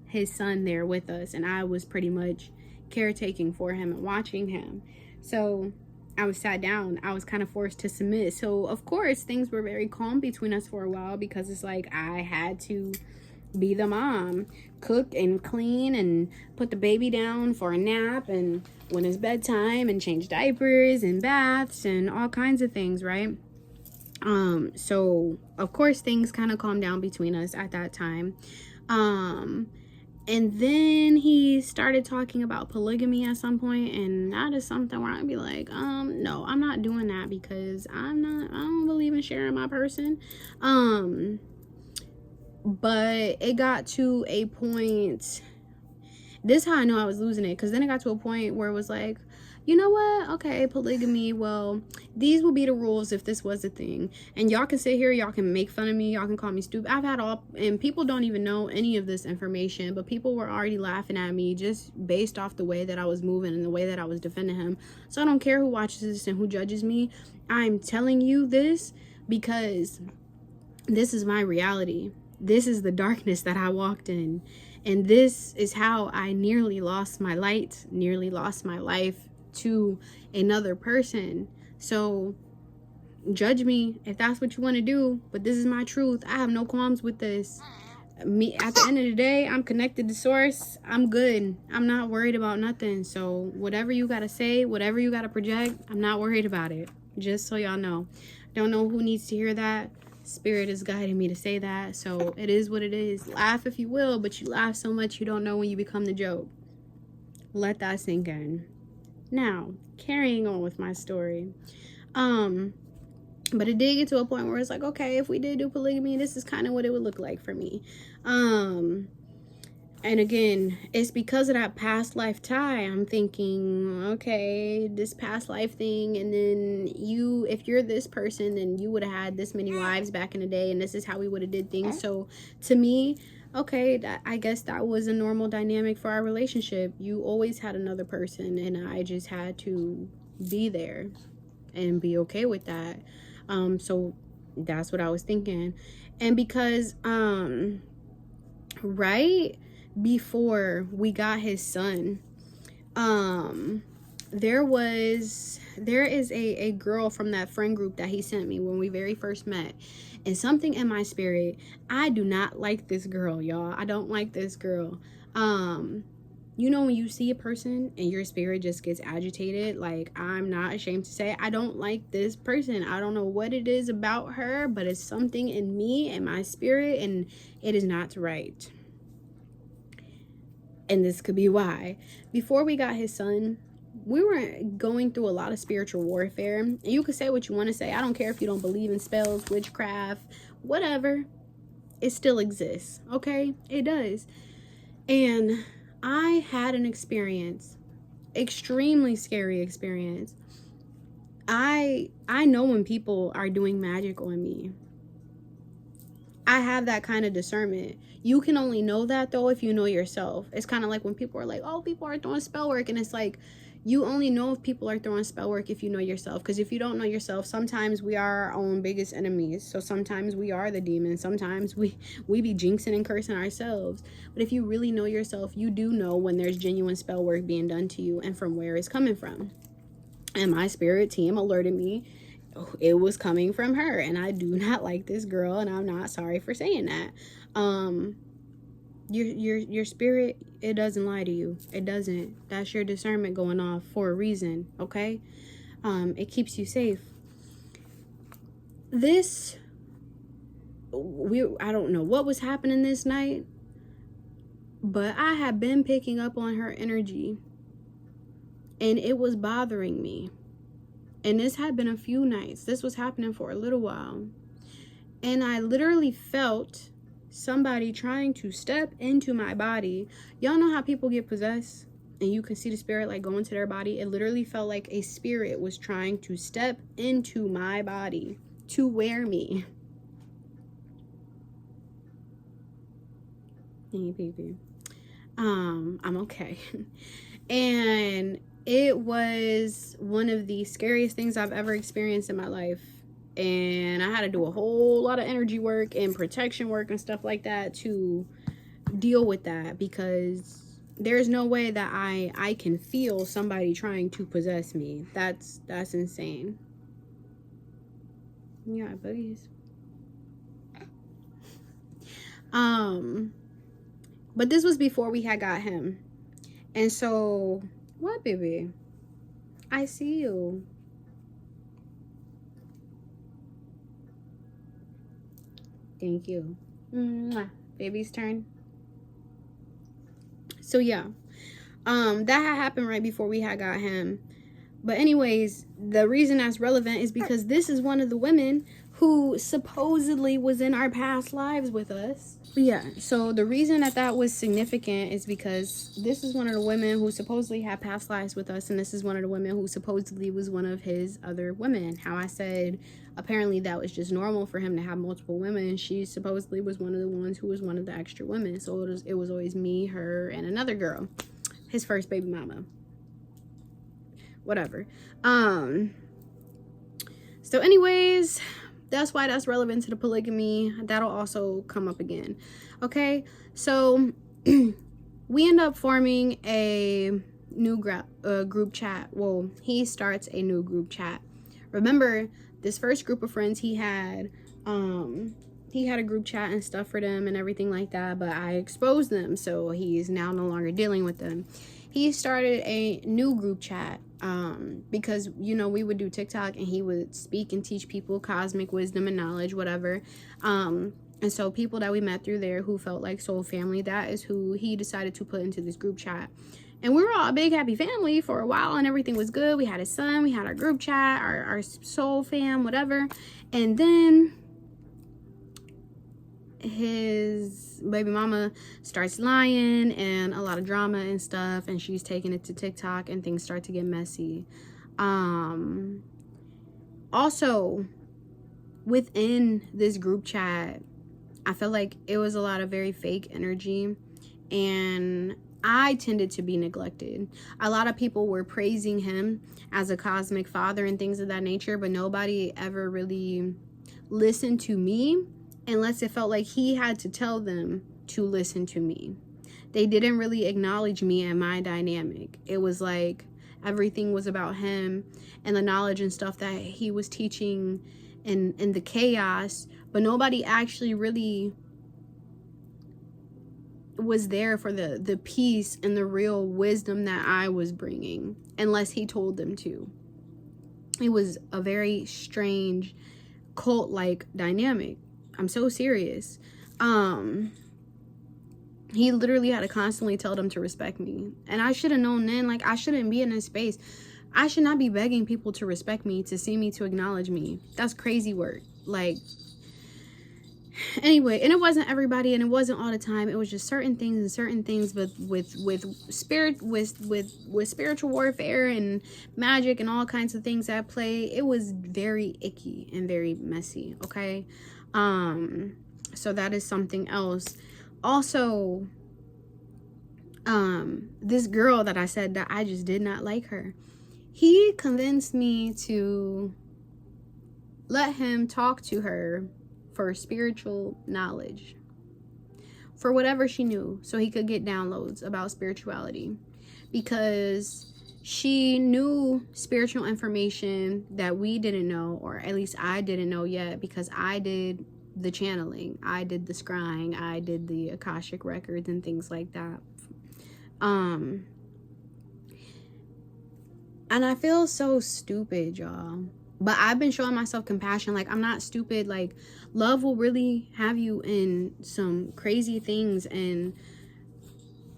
his son there with us, and I was pretty much caretaking for him and watching him. So I was sat down. I was kind of forced to submit. So of course, things were very calm between us for a while, because it's like I had to be the mom, cook and clean and put the baby down for a nap and when it's bedtime, and change diapers and baths and all kinds of things, right? So of course things kind of calmed down between us at that time. And then he started talking about polygamy at some point, and that is something where I'd be like, no, I'm not doing that, because I don't believe in sharing my person. But it got to a point, this is how I know I was losing it, because then it got to a point where it was like, you know what, okay, polygamy, well, these will be the rules if this was a thing, and y'all can sit here, y'all can make fun of me, y'all can call me stupid. I've had all, and people don't even know any of this information, but people were already laughing at me just based off the way that I was moving and the way that I was defending him. So I don't care who watches this and who judges me. I'm telling you this because this is my reality. This is the darkness that I walked in. And this is how I nearly lost my light, nearly lost my life to another person. So judge me if that's what you want to do, but this is my truth. I have no qualms with this. Me, at the end of the day, I'm connected to source. I'm good. I'm not worried about nothing. So whatever you got to say, whatever you got to project, I'm not worried about it. Just so y'all know. Don't know who needs to hear that. Spirit is guiding me to say that. So it is what it is. Laugh if you will, but you laugh so much you don't know when you become the joke. Let that sink in. Now, carrying on with my story. But it did get to a point where it's like, okay, if we did do polygamy, this is kind of what it would look like for me. And again, it's because of that past life tie. I'm thinking, okay, this past life thing, and then if you're this person, then you would have had this many wives back in the day, and this is how we would have did things. So to me, okay, I guess that was a normal dynamic for our relationship. You always had another person, and I just had to be there and be okay with that. So that's what I was thinking. And because right before we got his son, there is a girl from that friend group that he sent me when we very first met, and something in my spirit, I do not like this girl, y'all. I don't like this girl. You know, when you see a person and your spirit just gets agitated, like, I'm not ashamed to say, I don't like this person. I don't know what it is about her, but it's something in me and my spirit, and it is not right. And this could be why. Before we got his son, we were going through a lot of spiritual warfare. And you can say what you want to say. I don't care if you don't believe in spells, witchcraft, whatever. It still exists, okay? It does. And I had an experience, extremely scary experience. I know when people are doing magic on me. I have that kind of discernment. You can only know that though if you know yourself. It's kind of like when people are like, oh, people are throwing spell work, and it's like, you only know if people are throwing spell work if you know yourself. Because if you don't know yourself, sometimes we are our own biggest enemies. So sometimes we are the demon. Sometimes we be jinxing and cursing ourselves. But if you really know yourself, you do know when there's genuine spell work being done to you and from where it's coming from. And my spirit team alerted me it was coming from her, and I do not like this girl, and I'm not sorry for saying that. Your spirit, it doesn't lie to you. It doesn't. That's your discernment going off for a reason, okay? It keeps you safe. I don't know what was happening this night, but I had been picking up on her energy, and it was bothering me. And this had been a few nights. This was happening for a little while. And I literally felt somebody trying to step into my body. Y'all know how people get possessed and you can see the spirit like go into their body? It literally felt like a spirit was trying to step into my body to wear me. I'm okay. And it was one of the scariest things I've ever experienced in my life. And I had to do a whole lot of energy work and protection work and stuff like that to deal with that, because there's no way that I can feel somebody trying to possess me. That's insane. Yeah, buddies. But this was before we had got him. And so, what, baby? I see you. Thank you. Mwah. Baby's turn. So yeah, that had happened right before we had got him. But anyways, the reason that's relevant is because this is one of the women who supposedly was in our past lives with us. But yeah, so the reason that was significant is because this is one of the women who supposedly had past lives with us, and this is one of the women who supposedly was one of his other women. How I said apparently that was just normal for him to have multiple women. She supposedly was one of the ones who was one of the extra women. So it was always me, her, and another girl, his first baby mama. Whatever. So anyways, that's why that's relevant to the polygamy. That'll also come up again. Okay, so we end up forming a new group chat. Well, he starts a new group chat. Remember, this first group of friends he had a group chat and stuff for them and everything like that, but I exposed them, so he's now no longer dealing with them. He started a new group chat because, you know, we would do TikTok and he would speak and teach people cosmic wisdom and knowledge, whatever. And so people that we met through there who felt like soul family, that is who he decided to put into this group chat. And we were all a big happy family for a while and everything was good. We had a son, we had our group chat, our soul fam, whatever. And then his baby mama starts lying and a lot of drama and stuff, and she's taking it to TikTok and things start to get messy. Also within this group chat, I felt like it was a lot of very fake energy, and I tended to be neglected. A lot of people were praising him as a cosmic father and things of that nature, but nobody ever really listened to me unless it felt like he had to tell them to listen to me. They didn't really acknowledge me and my dynamic. It was like everything was about him and the knowledge and stuff that he was teaching and the chaos, but nobody actually really was there for the peace and the real wisdom that I was bringing, unless he told them to. It was a very strange cult-like dynamic. I'm so serious. He literally had to constantly tell them to respect me. And I should have known then, like, I shouldn't be in this space. I should not be begging people to respect me, to see me, to acknowledge me. That's crazy work. Like, anyway, and it wasn't everybody and it wasn't all the time. It was just certain things, but with spiritual warfare and magic and all kinds of things at play, it was very icky and very messy, okay? So that is something else. Also, this girl that I said that I just did not like her, he convinced me to let him talk to her for spiritual knowledge, for whatever she knew, so he could get downloads about spirituality, because she knew spiritual information that we didn't know, or at least I didn't know yet, because I did the channeling, I did the scrying, I did the Akashic records and things like that. And I feel so stupid, y'all. But I've been showing myself compassion. Like, I'm not stupid. Like, love will really have you in some crazy things, and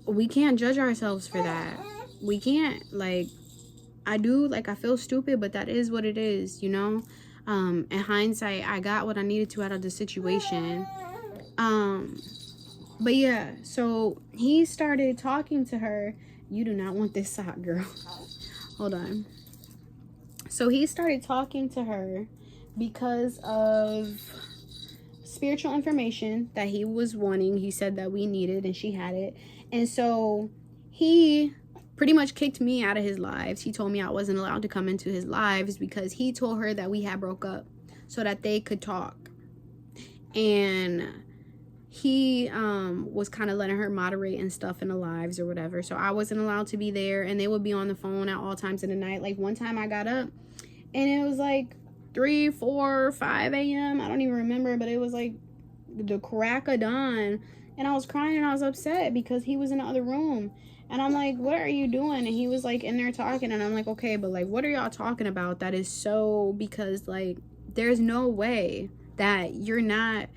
we can't judge ourselves for that. We can't. Like, I feel stupid, but that is what it is, you know? In hindsight, I got what I needed to out of the situation. But yeah, so he started talking to her. You do not want this sock, girl. Hold on. So he started talking to her because of spiritual information that he was wanting. He said that we needed, and she had it. And so he pretty much kicked me out of his lives. He told me I wasn't allowed to come into his lives because he told her that we had broke up so that they could talk. And he was kind of letting her moderate and stuff in the lives or whatever. So I wasn't allowed to be there, and they would be on the phone at all times of the night. Like, one time I got up and it was like 3, 4, 5 a.m. I don't even remember, but it was like the crack of dawn, and I was crying and I was upset because he was in the other room. And I'm like, what are you doing? And he was like in there talking, and I'm like, okay, but like, what are y'all talking about? That is so, because like, there's no way that you're not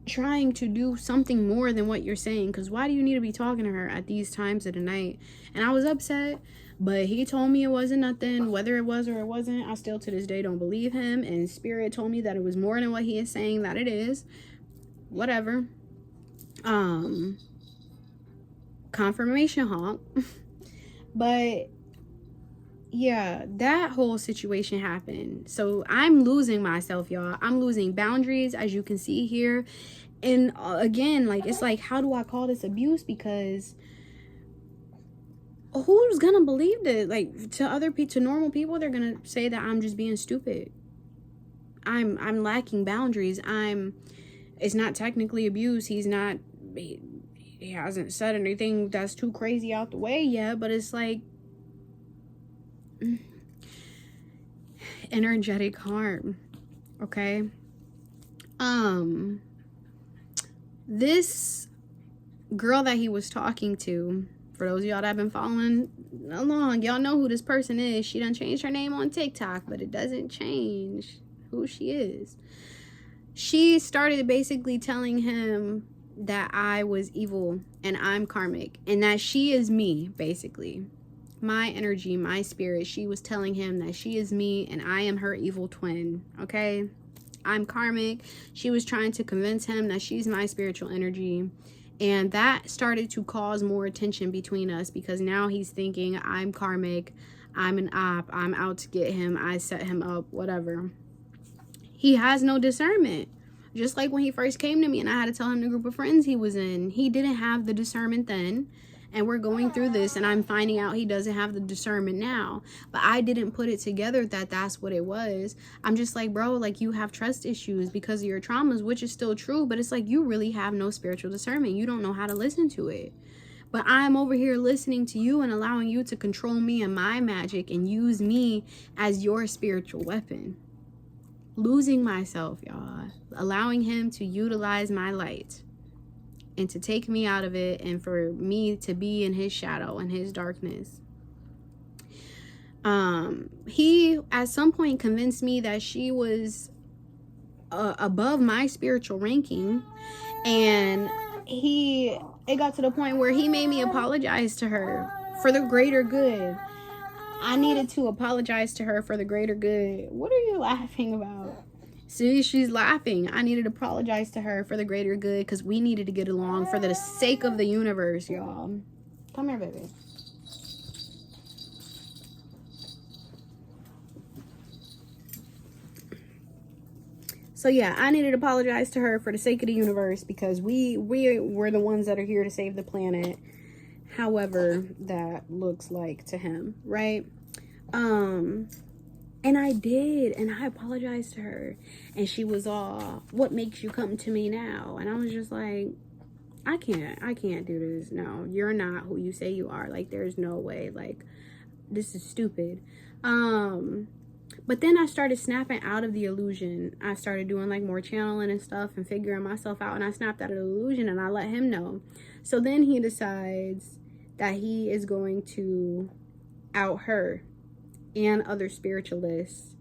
trying to do something more than what you're saying, because why do you need to be talking to her at these times of the night? And I was upset, but he told me it wasn't nothing. Whether it was or it wasn't, I still to this day don't believe him, and spirit told me that it was more than what he is saying that it is. Whatever. Confirmation honk. But yeah, that whole situation happened. So I'm losing myself, y'all. I'm losing boundaries, as you can see here. And again, like, it's like, how do I call this abuse? Because who's gonna believe this? Like, to other people, to normal people, they're gonna say that I'm just being stupid. I'm lacking boundaries. It's not technically abuse. He hasn't said anything that's too crazy out the way yet, but it's like energetic harm. Okay. This girl that he was talking to, for those of y'all that have been following along, y'all know who this person is. She done changed her name on TikTok, but it doesn't change who she is. She started basically telling him that I was evil and I'm karmic, and that she is me, basically. My energy, my spirit. She was telling him that she is me and I am her evil twin, okay? I'm karmic. She was trying to convince him that she's my spiritual energy. And that started to cause more tension between us, because now he's thinking I'm karmic, I'm an op, I'm out to get him, I set him up, whatever. He has no discernment. Just like when he first came to me and I had to tell him the group of friends he was in, he didn't have the discernment then. And we're going through this and I'm finding out he doesn't have the discernment now. But I didn't put it together that that's what it was. I'm just like, bro, like, you have trust issues because of your traumas, which is still true. But it's like, you really have no spiritual discernment. You don't know how to listen to it. But I'm over here listening to you and allowing you to control me and my magic and use me as your spiritual weapon. Losing myself, y'all. Allowing him to utilize my light and to take me out of it, and for me to be in his shadow and his darkness. He at some point convinced me that she was above my spiritual ranking, and it got to the point where he made me apologize to her for the greater good. I needed to apologize to her for the greater good. What are you laughing about? See, she's laughing. I needed to apologize to her for the greater good, because we needed to get along for the sake of the universe, y'all. Come here, baby. So yeah, I needed to apologize to her for the sake of the universe, because we were the ones that are here to save the planet, however that looks like to him, right? And I did, and I apologized to her, and she was all, "What makes you come to me now?" And I was just like, I can't do this. No, you're not who you say you are. Like, there's no way. Like, this is stupid. But then I started snapping out of the illusion. I started doing like more channeling and stuff and figuring myself out, and I snapped out of the illusion, and I let him know. So then he decides that he is going to out her and other spiritualists.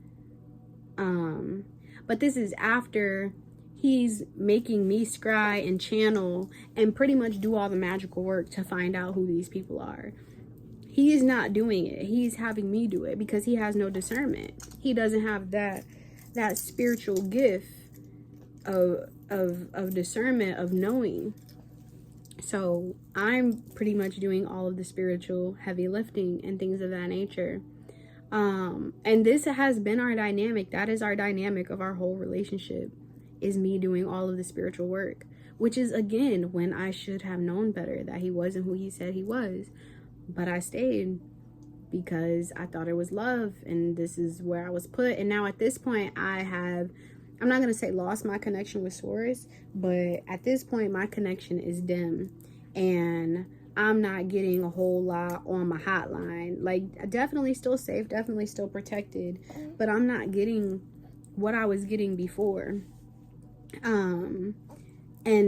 But this is after he's making me scry and channel and pretty much do all the magical work to find out who these people are. He is not doing it. He's having me do it because he has no discernment. He doesn't have that spiritual gift of discernment, of knowing. So I'm pretty much doing all of the spiritual heavy lifting and things of that nature. And this has been our dynamic. That is our dynamic of our whole relationship, is me doing all of the spiritual work, which is, again, when I should have known better that he wasn't who he said he was. But I stayed because I thought it was love, and this is where I was put. And now at this point, I'm not going to say lost my connection with Source, but at this point, my connection is dim, and I'm not getting a whole lot on my hotline. Like, definitely still safe, definitely still protected, but I'm not getting what I was getting before. And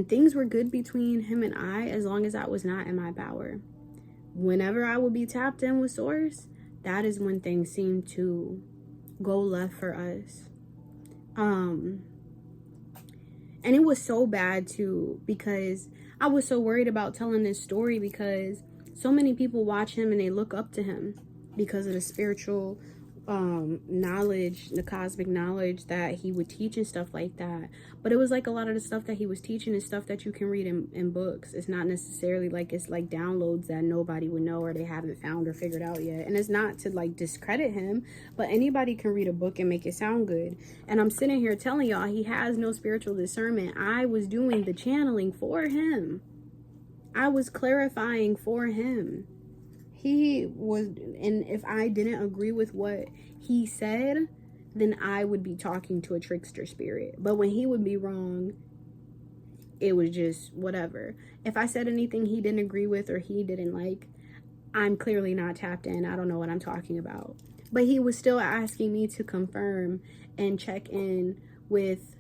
things were good between him and I, as long as I was not in my power. Whenever I would be tapped in with Source, that is when things seemed to go left for us. And it was so bad too, because I was so worried about telling this story, because so many people watch him and they look up to him because of the spiritual knowledge, the cosmic knowledge that he would teach and stuff like that. But it was like a lot of the stuff that he was teaching is stuff that you can read in books. It's not necessarily like it's like downloads that nobody would know or they haven't found or figured out yet. And it's not to like discredit him, but anybody can read a book and make it sound good. And I'm sitting here telling y'all he has no spiritual discernment. I was doing the channeling for him. I was clarifying for him. He was, and if I didn't agree with what he said, then I would be talking to a trickster spirit. But when he would be wrong, it was just whatever. If I said anything he didn't agree with or he didn't like, I'm clearly not tapped in. I don't know what I'm talking about. But he was still asking me to confirm and check in with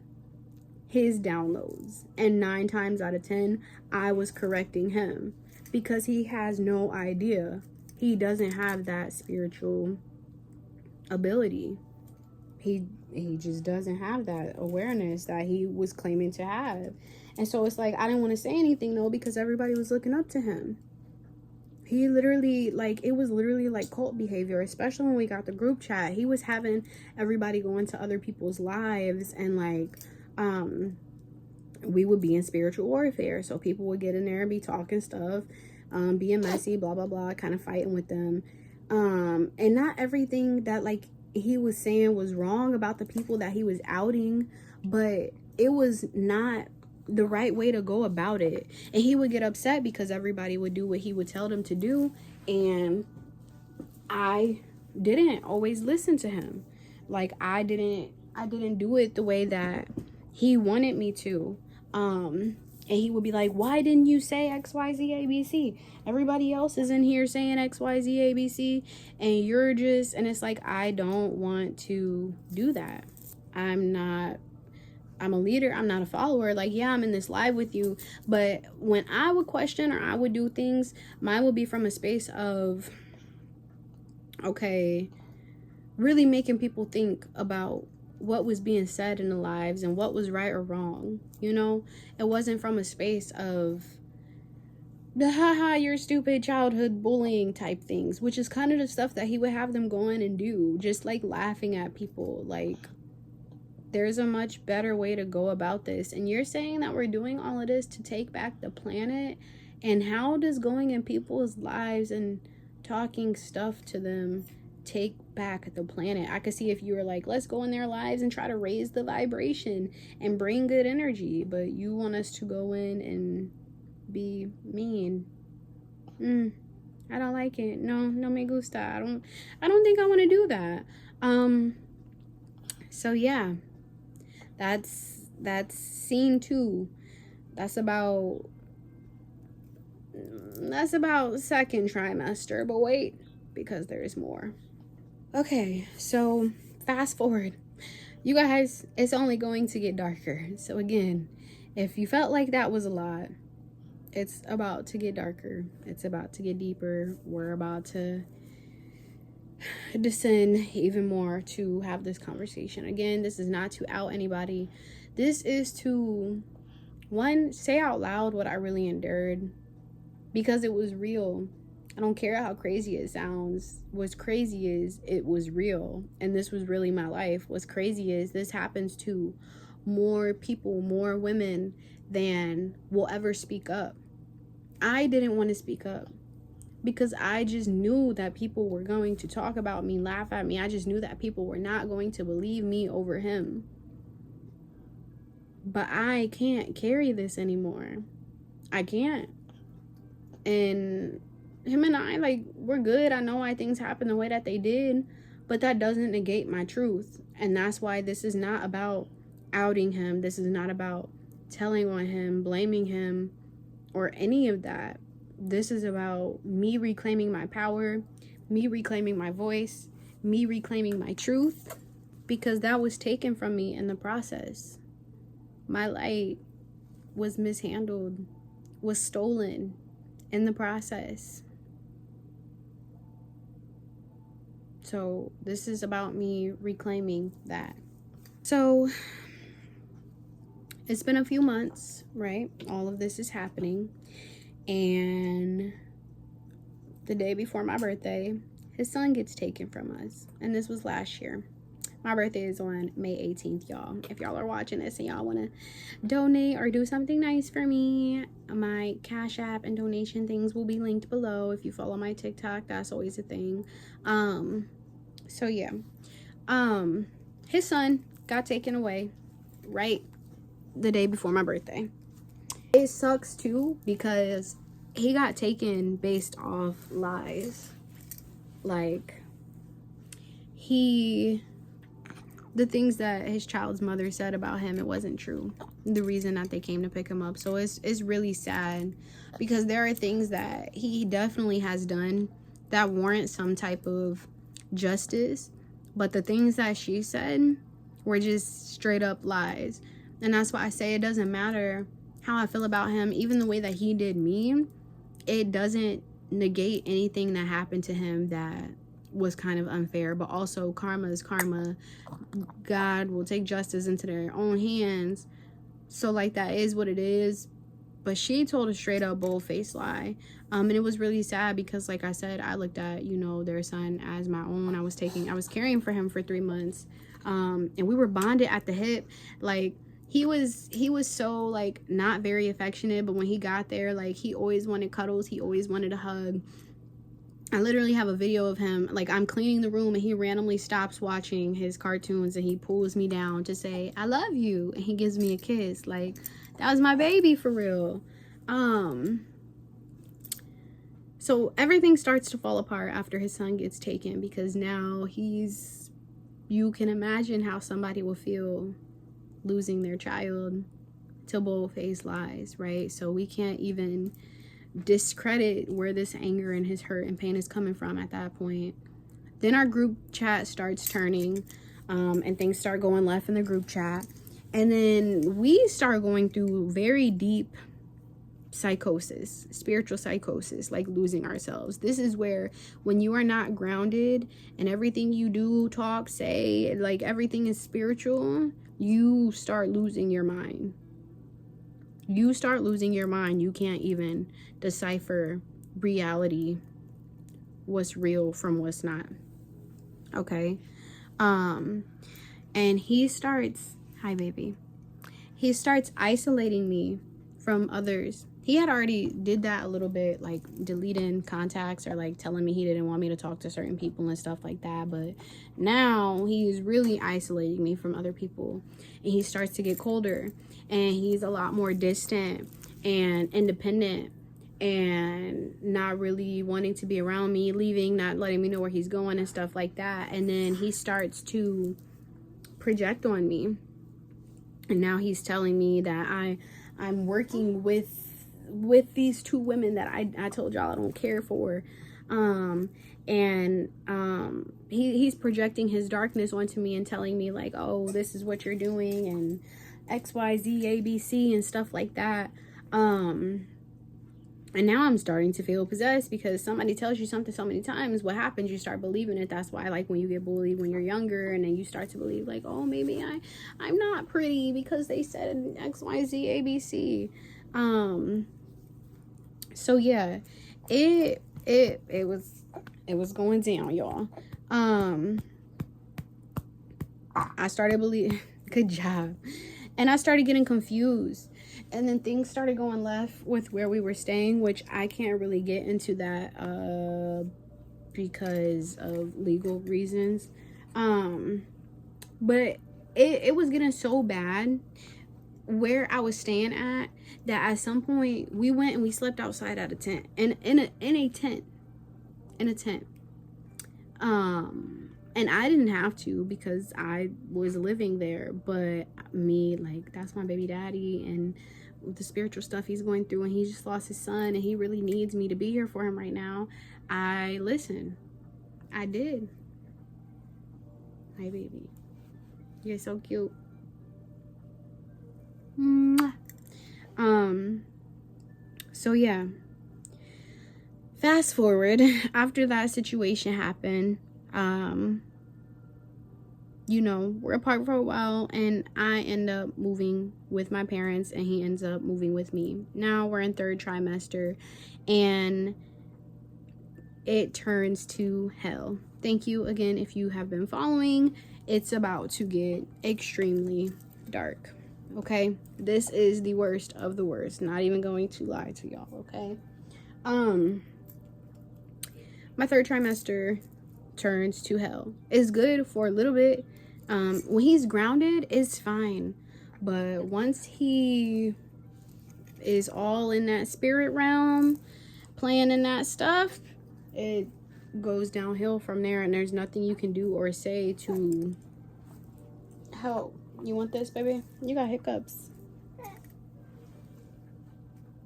his downloads. And 9 times out of 10, I was correcting him, because he has no idea. He doesn't have that spiritual ability. He just doesn't have that awareness that he was claiming to have. And so it's like, I didn't want to say anything though, because everybody was looking up to him. He literally, like, it was literally like cult behavior, especially when we got the group chat. He was having everybody go into other people's lives, and like, we would be in spiritual warfare. So people would get in there and be talking stuff, being messy, blah, blah, blah, kind of fighting with them. And not everything that like he was saying was wrong about the people that he was outing, but it was not the right way to go about it. And he would get upset because everybody would do what he would tell them to do, and I didn't always listen to him. Like, I didn't do it the way that he wanted me to. And he would be like, why didn't you say XYZ ABC? Everybody else is in here saying XYZ ABC, and you're just, and it's like, I don't want to do that. I'm a leader. I'm not a follower. Like, yeah, I'm in this live with you, but when I would question or I would do things, mine would be from a space of, okay, really making people think about what was being said in the lives and what was right or wrong. You know, it wasn't from a space of the haha, you're stupid, childhood bullying type things, which is kind of the stuff that he would have them go in and do, just like laughing at people. Like, there's a much better way to go about this. And you're saying that we're doing all of this to take back the planet, and how does going in people's lives and talking stuff to them take back the planet. I could see if you were like, let's go in their lives and try to raise the vibration and bring good energy, but you want us to go in and be mean. I don't like it. No me gusta. I don't think I want to do that. So yeah, that's scene 2. That's about second trimester, but wait, because there's more. Okay, so fast forward. You guys, it's only going to get darker. So again, if you felt like that was a lot, it's about to get darker. It's about to get deeper. We're about to descend even more to have this conversation. Again, this is not to out anybody. This is to, one, say out loud what I really endured, because it was real. I don't care how crazy it sounds. What's crazy is it was real, and this was really my life. What's crazy is this happens to more people, more women than will ever speak up. I didn't want to speak up because I just knew that people were going to talk about me, laugh at me. I just knew that people were not going to believe me over him. But I can't carry this anymore. I can't. And him and I, like, we're good. I know why things happen the way that they did, but that doesn't negate my truth. And that's why this is not about outing him. This is not about telling on him, blaming him, or any of that. This is about me reclaiming my power, me reclaiming my voice, me reclaiming my truth, because that was taken from me in the process. My light was mishandled, was stolen in the process. So this is about me reclaiming that. So it's been a few months, right? All of this is happening. And the day before my birthday, his son gets taken from us. And this was last year. My birthday is on May 18th, y'all. If y'all are watching this and y'all want to donate or do something nice for me, my Cash App and donation things will be linked below. If you follow my TikTok, that's always a thing. So yeah. His son got taken away right the day before my birthday. It sucks too because he got taken based off lies. Like, the things that his child's mother said about him, it wasn't true. The reason that they came to pick him up. So it's really sad because there are things that he definitely has done that warrant some type of justice. But the things that she said were just straight up lies. And that's why I say it doesn't matter how I feel about him. Even the way that he did me, it doesn't negate anything that happened to him that was kind of unfair. But also, karma is karma. God will take justice into their own hands. So like, that is what it is. But she told a straight up bold-faced lie. And it was really sad because, like I said, I looked at, their son as my own. I was caring for him for 3 months. And we were bonded at the hip. Like, he was so, like, not very affectionate, but when he got there, like, he always wanted cuddles. He always wanted a hug. I literally have a video of him, like, I'm cleaning the room and he randomly stops watching his cartoons and he pulls me down to say, I love you. And he gives me a kiss. Like, that was my baby for real. So everything starts to fall apart after his son gets taken, because now you can imagine how somebody will feel losing their child to bold-faced lies, right? So we can't even discredit where this anger and his hurt and pain is coming from at that point. Then our group chat starts turning, and things start going left in the group chat. And then we start going through very deep psychosis, spiritual psychosis, like losing ourselves. This is where, when you are not grounded and everything you do, talk, say, like, everything is spiritual, you start losing your mind. You start losing your mind. You can't even decipher reality, what's real from what's not. Okay. And he starts, hi baby. He starts isolating me from others. he had already did that a little bit, like deleting contacts or like telling me he didn't want me to talk to certain people and stuff like that. But now he's really isolating me from other people, and he starts to get colder, and he's a lot more distant and independent and not really wanting to be around me, leaving, not letting me know where he's going and stuff like that. And then he starts to project on me, and now he's telling me that I'm working with these two women that I told y'all I don't care for. He's projecting his darkness onto me and telling me like, oh, this is what you're doing and XYZ ABC and stuff like that. And now I'm starting to feel possessed, because somebody tells you something so many times, what happens? You start believing it. That's why, like, when you get bullied when you're younger, and then you start to believe, like, oh, maybe I'm not pretty because they said XYZ ABC. So yeah, it was going down, y'all. I started believing. Good job. And I started getting confused. And then things started going left with where we were staying, which I can't really get into that because of legal reasons. But it was getting so bad where I was staying at that at some point we went and we slept outside at a tent. In a tent. And I didn't have to because I was living there, but me, like, that's my baby daddy, and with the spiritual stuff he's going through, and he just lost his son, and he really needs me to be here for him right now. I listened. I did. Hi, baby. You're so cute. Mwah. So yeah. Fast forward, after that situation happened, you know, we're apart for a while, and I end up moving with my parents, and he ends up moving with me. Now we're in 3rd trimester, and it turns to hell. Thank you again if you have been following. It's about to get extremely dark. Okay, this is the worst of the worst. Not even going to lie to y'all. Okay, my 3rd trimester turns to hell. It's good for a little bit. When he's grounded, it's fine, but once he is all in that spirit realm, playing in that stuff, it goes downhill from there, and there's nothing you can do or say to help. You want this, baby? You got hiccups.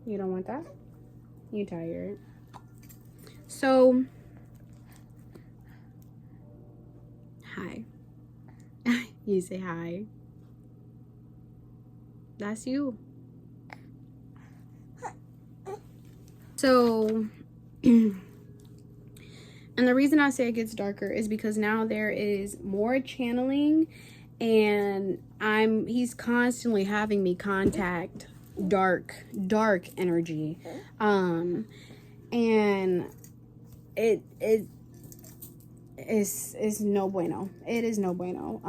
You don't want that? You tired? So, hi. You say hi. That's you. So, and the reason I say it gets darker is because now there is more channeling, and he's constantly having me contact dark energy. And it's no bueno. It is no bueno.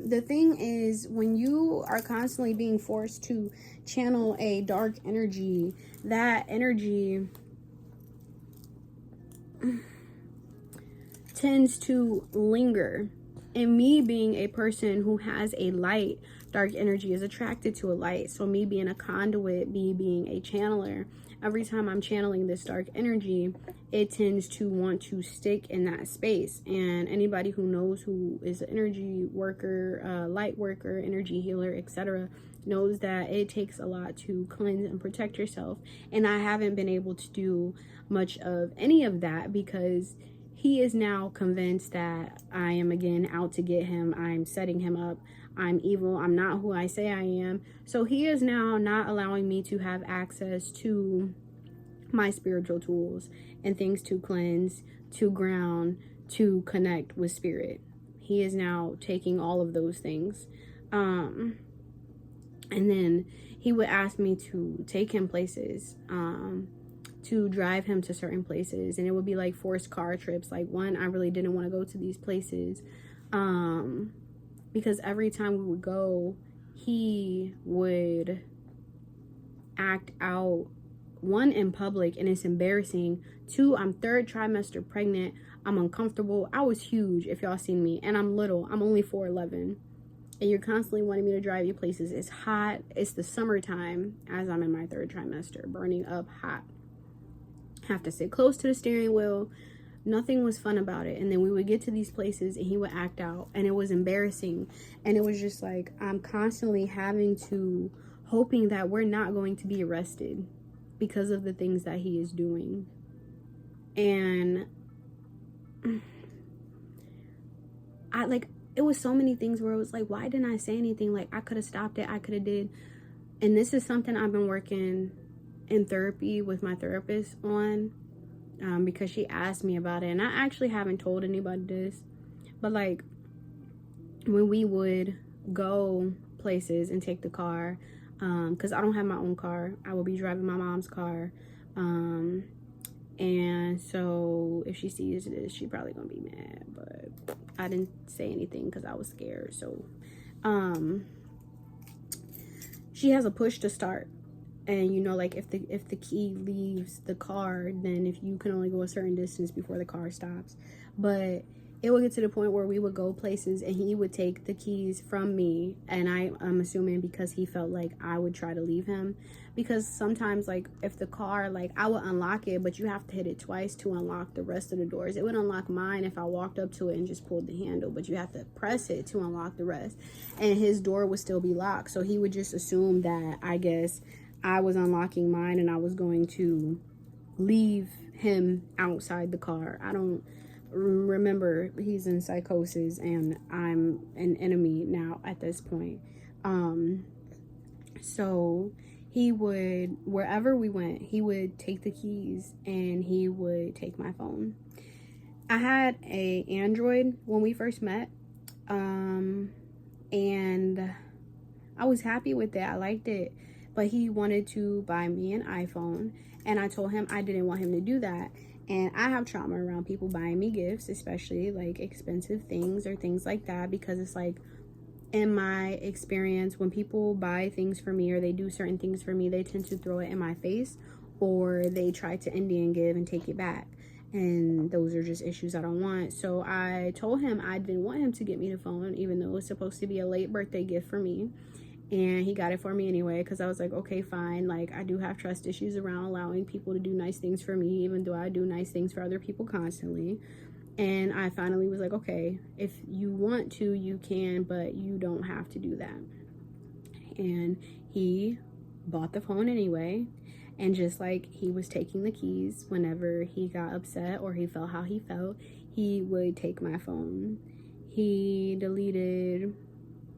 The thing is, when you are constantly being forced to channel a dark energy, that energy tends to linger. And me being a person who has a light, dark energy is attracted to a light. So me being a conduit, me being a channeler, every time I'm channeling this dark energy, it tends to want to stick in that space. And anybody who knows, who is an energy worker, light worker, energy healer, etc., knows that it takes a lot to cleanse and protect yourself. And I haven't been able to do much of any of that because he is now convinced that I am again out to get him. I'm setting him up. I'm evil. I'm not who I say I am. So he is now not allowing me to have access to my spiritual tools and things to cleanse, to ground, to connect with spirit. He is now taking all of those things. And then he would ask me to take him places, to drive him to certain places, and it would be like forced car trips. Like one, I really didn't want to go to these places, because every time we would go, he would act out one, in public, and it's embarrassing. Two, I'm third trimester pregnant. I'm uncomfortable. I was huge, if y'all seen me, and I'm little. I'm only 4'11", and you're constantly wanting me to drive you places. It's hot. It's the summertime as I'm in my third trimester, burning up hot. Have to sit close to the steering wheel. Nothing was fun about it. And then we would get to these places and he would act out, and it was embarrassing. And it was just like, I'm constantly hoping that we're not going to be arrested because of the things that he is doing. And it was so many things where it was like, why didn't I say anything? Like, I could have stopped it. I could have did. And this is something I've been working in therapy with my therapist on, because she asked me about it. And I actually haven't told anybody this, but like, when we would go places and take the car, because I don't have my own car, I will be driving my mom's car, and so if she sees this, she probably gonna be mad, but I didn't say anything because I was scared. So she has a push to start, and you know, like, if the key leaves the car, then if you can only go a certain distance before the car stops. But it would get to the point where we would go places and he would take the keys from me, and I'm assuming because he felt like I would try to leave him, because sometimes, like, if the car, like, I would unlock it, but you have to hit it twice to unlock the rest of the doors. It would unlock mine if I walked up to it and just pulled the handle, but you have to press it to unlock the rest, and his door would still be locked. So he would just assume that, I guess, I was unlocking mine and I was going to leave him outside the car. I don't remember. He's in psychosis and I'm an enemy now at this point. So he would, wherever we went, he would take the keys and he would take my phone. I had a Android when we first met, and I was happy with it. I liked it. But he wanted to buy me an iPhone, and I told him I didn't want him to do that. And I have trauma around people buying me gifts, especially like expensive things or things like that, because it's like, in my experience, when people buy things for me or they do certain things for me, they tend to throw it in my face, or they try to Indian give and take it back. And those are just issues I don't want. So I told him I didn't want him to get me the phone, even though it was supposed to be a late birthday gift for me. And he got it for me anyway, because I was like, okay, fine. Like, I do have trust issues around allowing people to do nice things for me, even though I do nice things for other people constantly. And I finally was like, okay, if you want to, you can, but you don't have to do that. And he bought the phone anyway. And just like he was taking the keys whenever he got upset or he felt how he felt, he would take my phone. He deleted...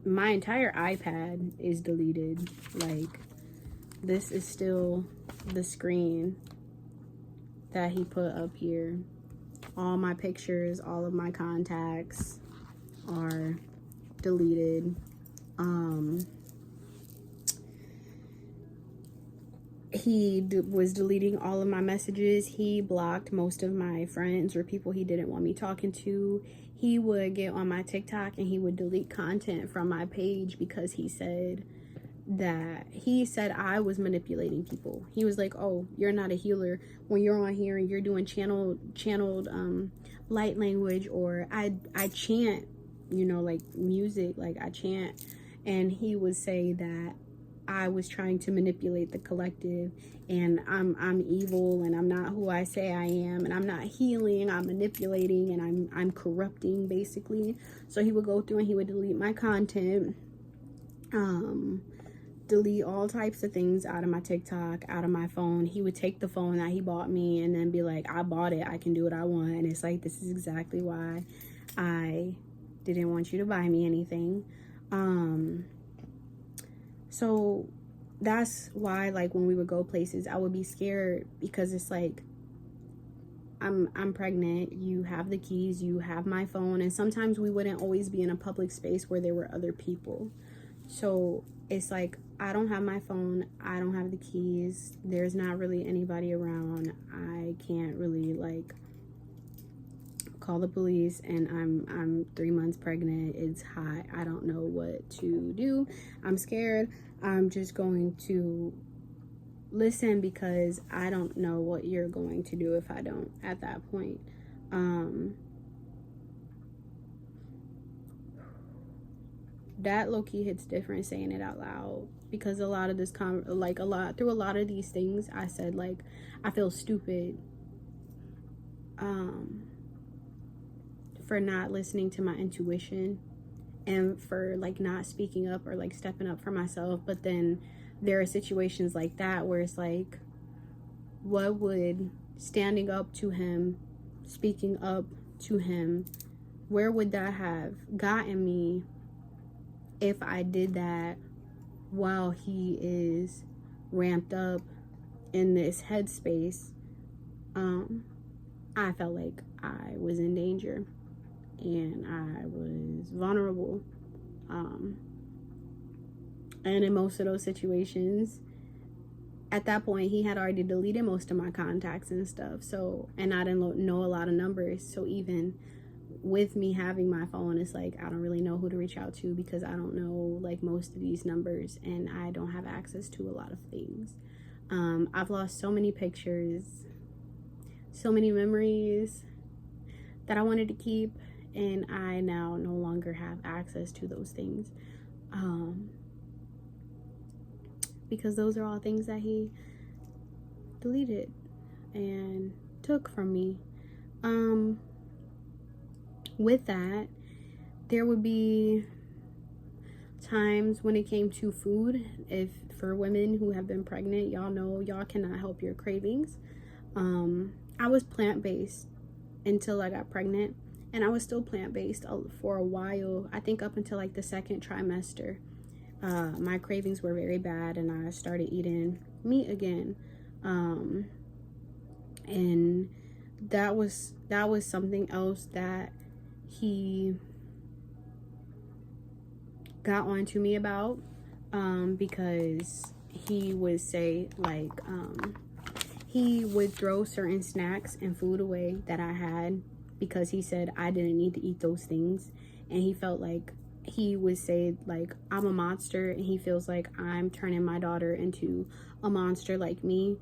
my entire iPad is deleted. Like, this is still the screen that he put up here. All my pictures, all of my contacts are deleted. He was deleting all of my messages. He blocked most of my friends or people he didn't want me talking to. He would get on my TikTok and he would delete content from my page because he said I was manipulating people. He was like, oh, you're not a healer when you're on here and you're doing channeled light language, or I chant, you know, like music, like I chant. And he would say that I was trying to manipulate the collective, and I'm evil, and I'm not who I say I am, and I'm not healing, I'm manipulating, and I'm corrupting, basically. So he would go through and he would delete my content, delete all types of things out of my TikTok, out of my phone. He would take the phone that he bought me and then be like, I bought it, I can do what I want. And it's like, this is exactly why I didn't want you to buy me anything. So that's why, like, when we would go places, I would be scared, because it's like, I'm pregnant, you have the keys, you have my phone, and sometimes we wouldn't always be in a public space where there were other people. So it's like, I don't have my phone, I don't have the keys, there's not really anybody around, I can't really, like, call the police, and I'm 3 months pregnant, it's hot, I don't know what to do, I'm scared. I'm just going to listen, because I don't know what you're going to do if I don't at that point. That low-key hits different saying it out loud, because a lot of this through a lot of these things I said, like, I feel stupid for not listening to my intuition, and for like not speaking up or like stepping up for myself. But then there are situations like that where it's like, what would standing up to him, speaking up to him, where would that have gotten me if I did that while he is ramped up in this headspace? I felt like I was in danger and I was vulnerable. And in most of those situations, at that point, he had already deleted most of my contacts and stuff. So, and I didn't know a lot of numbers. So even with me having my phone, it's like, I don't really know who to reach out to, because I don't know like most of these numbers, and I don't have access to a lot of things. I've lost so many pictures, so many memories that I wanted to keep, and I now no longer have access to those things. Because those are all things that he deleted and took from me. With that, there would be times when it came to food. If for women who have been pregnant, y'all know y'all cannot help your cravings. I was plant-based until I got pregnant, and I was still plant-based for a while. I think up until like the second trimester. My cravings were very bad, and I started eating meat again. And that was something else that he got on to me about, because he would say like, he would throw certain snacks and food away that I had, because he said I didn't need to eat those things, and he felt like, he would say like, I'm a monster, and he feels like I'm turning my daughter into a monster like me,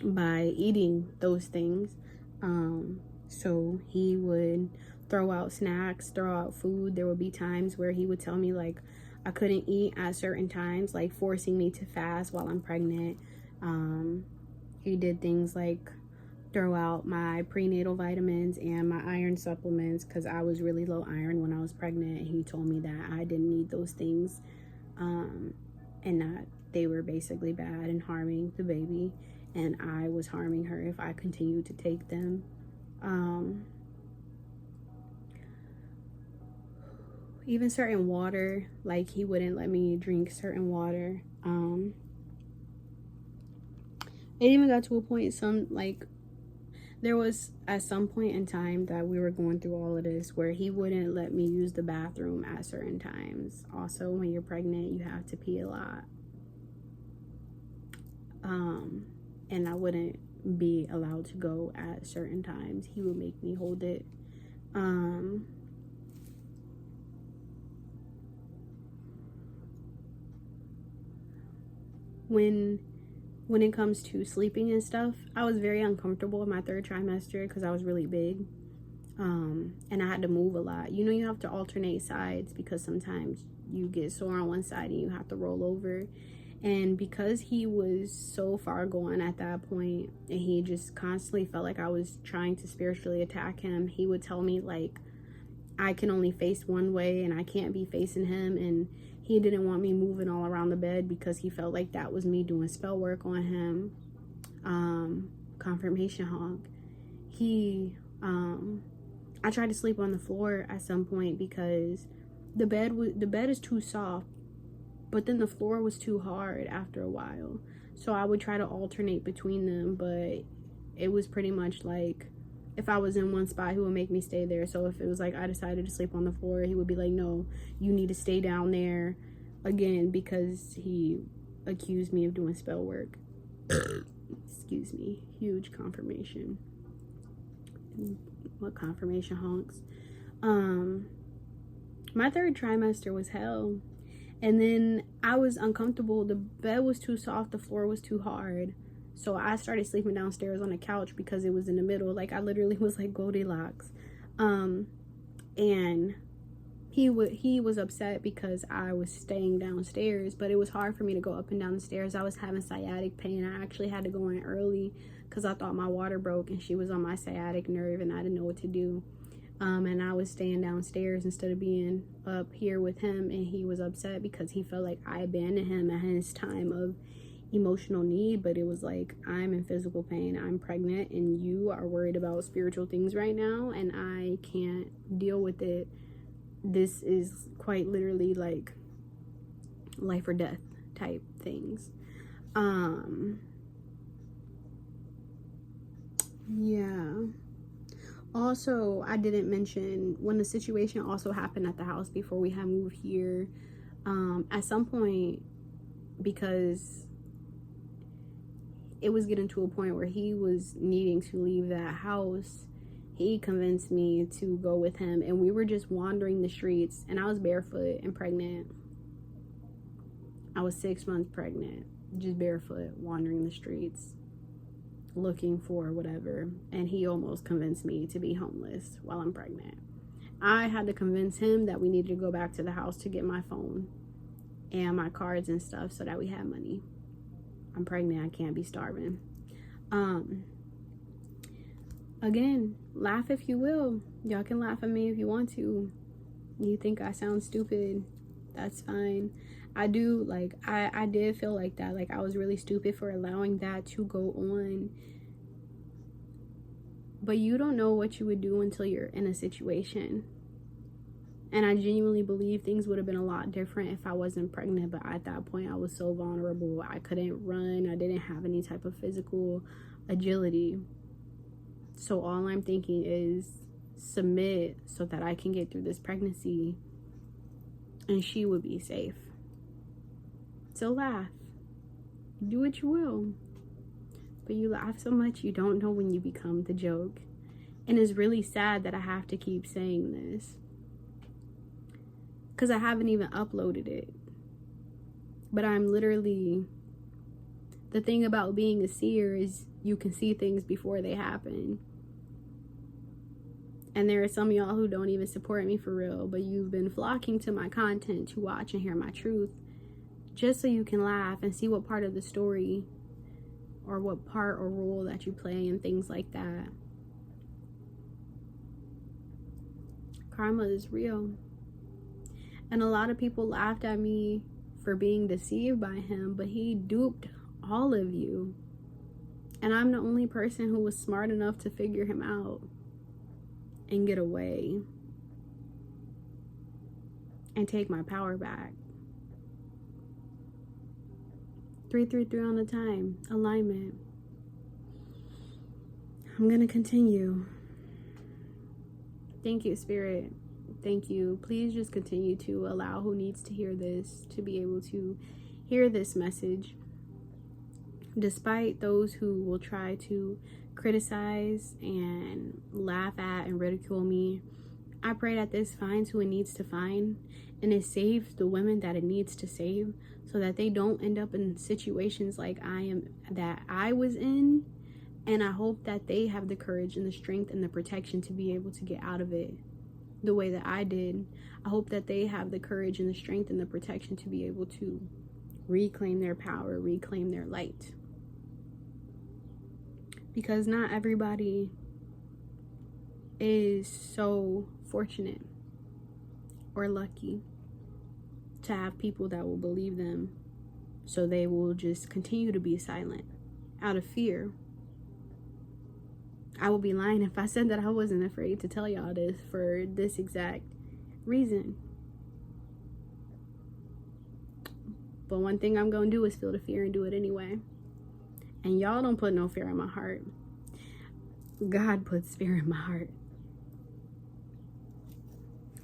by eating those things. So he would throw out snacks, throw out food. There would be times where he would tell me like I couldn't eat at certain times, like forcing me to fast while I'm pregnant. He did things like throw out my prenatal vitamins and my iron supplements, because I was really low iron when I was pregnant. He told me that I didn't need those things, and that they were basically bad and harming the baby, and I was harming her if I continued to take them. Even certain water, like he wouldn't let me drink certain water. It even got to a point, there was at some point in time that we were going through all of this, where he wouldn't let me use the bathroom at certain times. Also, when you're pregnant, you have to pee a lot. And I wouldn't be allowed to go at certain times. He would make me hold it. When it comes to sleeping and stuff, I was very uncomfortable in my third trimester because I was really big. And I had to move a lot. You know, you have to alternate sides because sometimes you get sore on one side and you have to roll over. And because he was so far gone at that point, and he just constantly felt like I was trying to spiritually attack him, he would tell me like I can only face one way and I can't be facing him. And he didn't want me moving all around the bed because he felt like that was me doing spell work on him. Confirmation honk. I tried to sleep on the floor at some point because the bed is too soft, but then the floor was too hard after a while. So I would try to alternate between them, but it was pretty much like if I was in one spot, he would make me stay there. So if it was like I decided to sleep on the floor, he would be like, no, you need to stay down there again, because he accused me of doing spell work. Excuse me. Huge confirmation. What confirmation honks? My third trimester was hell. And then I was uncomfortable. The bed was too soft, the floor was too hard. So I started sleeping downstairs on the couch because it was in the middle. Like, I literally was like Goldilocks. And he was upset because I was staying downstairs, but it was hard for me to go up and down the stairs. I was having sciatic pain. I actually had to go in early because I thought my water broke, and she was on my sciatic nerve, and I didn't know what to do. And I was staying downstairs instead of being up here with him, and he was upset because he felt like I abandoned him at his time of emotional need. But it was like, I'm in physical pain, I'm pregnant, and you are worried about spiritual things right now, and I can't deal with it. This is quite literally like life or death type things. Yeah. Also, I didn't mention when the situation also happened at the house before we had moved here. At some point, because it was getting to a point where he was needing to leave that house, he convinced me to go with him, and we were just wandering the streets, and I was barefoot and pregnant. I was 6 months pregnant, just barefoot, wandering the streets, looking for whatever, and he almost convinced me to be homeless while I'm pregnant. I had to convince him that we needed to go back to the house to get my phone and my cards and stuff so that we had money. I'm pregnant, I can't be starving. Again, laugh if you will. Y'all can laugh at me if you want to. You think I sound stupid, that's fine. I do, like, I did feel like that. Like, I was really stupid for allowing that to go on. But you don't know what you would do until you're in a situation. And I genuinely believe things would have been a lot different if I wasn't pregnant. But at that point, I was so vulnerable. I couldn't run. I didn't have any type of physical agility. So all I'm thinking is submit so that I can get through this pregnancy and she would be safe. So laugh. Do what you will. But you laugh so much you don't know when you become the joke. And it's really sad that I have to keep saying this, because I haven't even uploaded it. But I'm literally... The thing about being a seer is you can see things before they happen. And there are some of y'all who don't even support me for real, but you've been flocking to my content to watch and hear my truth, just so you can laugh and see what part of the story or what part or role that you play and things like that. Karma is real. And a lot of people laughed at me for being deceived by him, but he duped all of you. And I'm the only person who was smart enough to figure him out and get away and take my power back. 333 on the time. Alignment. I'm gonna continue. Thank you, Spirit. Thank you. Please just continue to allow who needs to hear this to be able to hear this message. Despite those who will try to criticize and laugh at and ridicule me, I pray that this finds who it needs to find, and it saves the women that it needs to save, so that they don't end up in situations like I was in. And I hope that they have the courage and the strength and the protection to be able to get out of it the way that I did. I hope that they have the courage and the strength and the protection to be able to reclaim their power, reclaim their light. Because not everybody is so fortunate or lucky to have people that will believe them, so they will just continue to be silent out of fear. I would be lying if I said that I wasn't afraid to tell y'all this for this exact reason. But one thing I'm going to do is feel the fear and do it anyway. And y'all don't put no fear in my heart. God puts fear in my heart.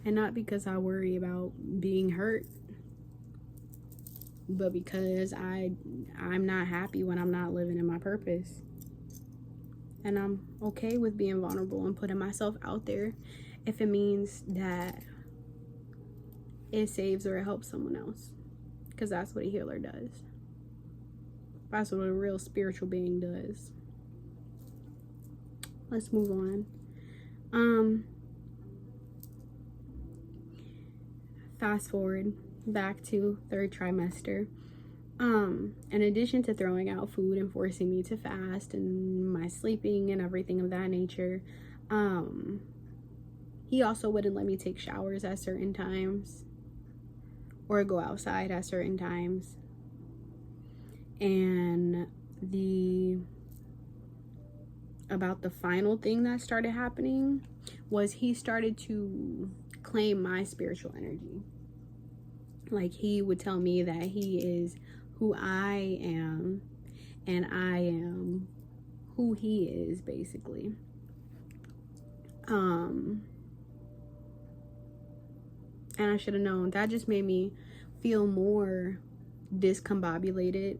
And not because I worry about being hurt, but because I'm not happy when I'm not living in my purpose. And I'm okay with being vulnerable and putting myself out there if it means that it saves or it helps someone else. because that's what a healer does. That's what a real spiritual being does. Let's move on. Fast forward back to third trimester. In addition to throwing out food and forcing me to fast and my sleeping and everything of that nature, he also wouldn't let me take showers at certain times or go outside at certain times. And about the final thing that started happening was he started to claim my spiritual energy. Like, he would tell me that he is who I am and I am who he is, basically. And I should have known. That just made me feel more discombobulated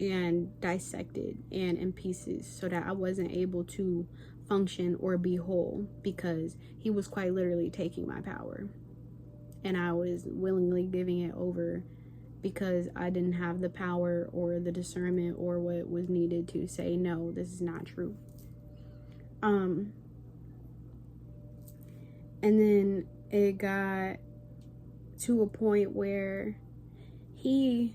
and dissected and in pieces, so that I wasn't able to function or be whole, because he was quite literally taking my power and I was willingly giving it over because I didn't have the power or the discernment or what was needed to say, no, this is not true. And then it got to a point where he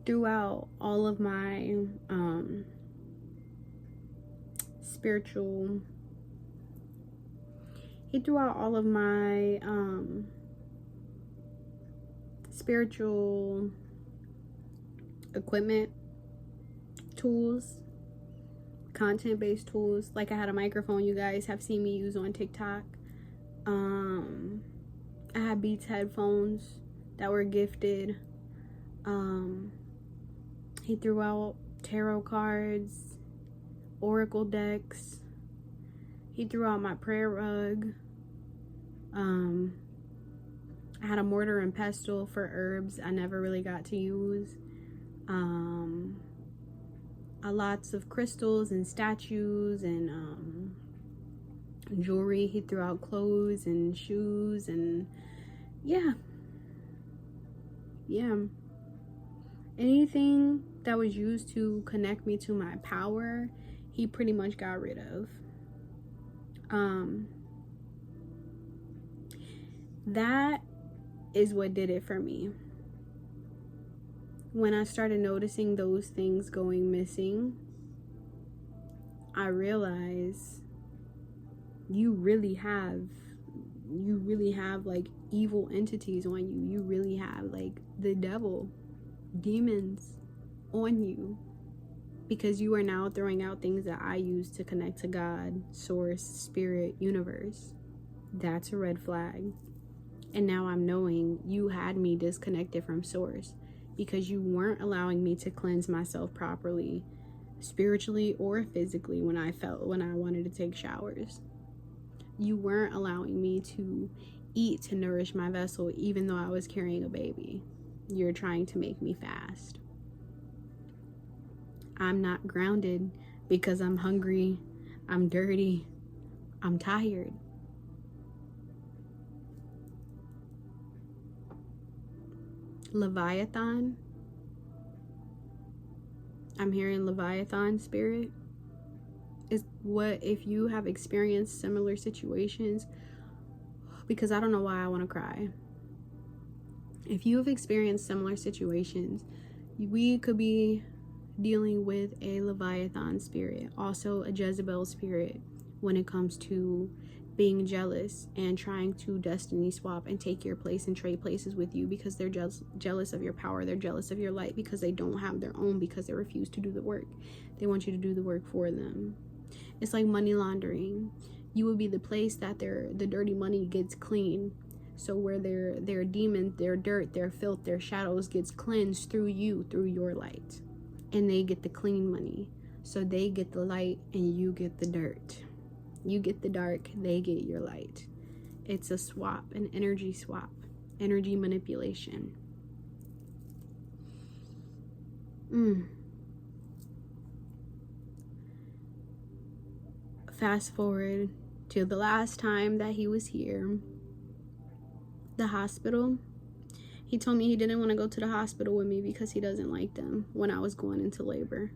threw out all of my spiritual equipment, tools, content-based tools. Like, I had a microphone you guys have seen me use on TikTok. I had Beats headphones that were gifted. He threw out tarot cards, oracle decks. He threw out my prayer rug. I had a mortar and pestle for herbs I never really got to use. Lots of crystals and statues and jewelry. He threw out clothes and shoes and yeah. Anything that was used to connect me to my power, he pretty much got rid of. That is what did it for me. When I started noticing those things going missing, I realized you really have like evil entities on you. You really have like the devil, demons on you, because you are now throwing out things that I use to connect to God, source, spirit, universe. That's a red flag. And now I'm knowing you had me disconnected from source because you weren't allowing me to cleanse myself properly, spiritually or physically, when I wanted to take showers. You weren't allowing me to eat to nourish my vessel, even though I was carrying a baby. You're trying to make me fast. I'm not grounded because I'm hungry, I'm dirty, I'm tired. Leviathan. I'm hearing Leviathan spirit. Is what if you have experienced similar situations, because I don't know why I want to cry. If you have experienced similar situations, we could be dealing with a Leviathan spirit, also a Jezebel spirit, when it comes to being jealous and trying to destiny swap and take your place and trade places with you because they're jealous of your power. They're jealous of your light because they don't have their own, because they refuse to do the work. They want you to do the work for them. It's like money laundering. You will be the place that the dirty money gets clean. So where their demons, their dirt, their filth, their shadows gets cleansed through you, through your light. And they get the clean money. So they get the light and you get the dirt. You get the dark, they get your light. It's a swap, an energy swap, energy manipulation. Fast forward to the last time that he was here. The hospital He told me he didn't want to go to the hospital with me because he doesn't like them when I was going into labor.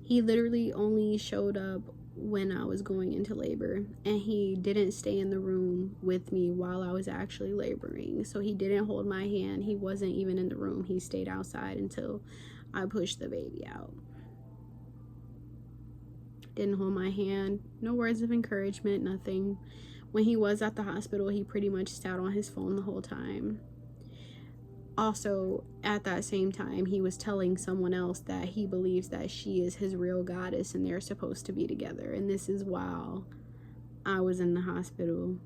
He literally only showed up when I was going into labor, and he didn't stay in the room with me while I was actually laboring. So he didn't hold my hand. He wasn't even in the room. He stayed outside until I pushed the baby out. Didn't hold my hand. No words of encouragement, nothing. When he was at the hospital, he pretty much sat on his phone the whole time. Also, at that same time, he was telling someone else that he believes that she is his real goddess and they're supposed to be together. And this is while I was in the hospital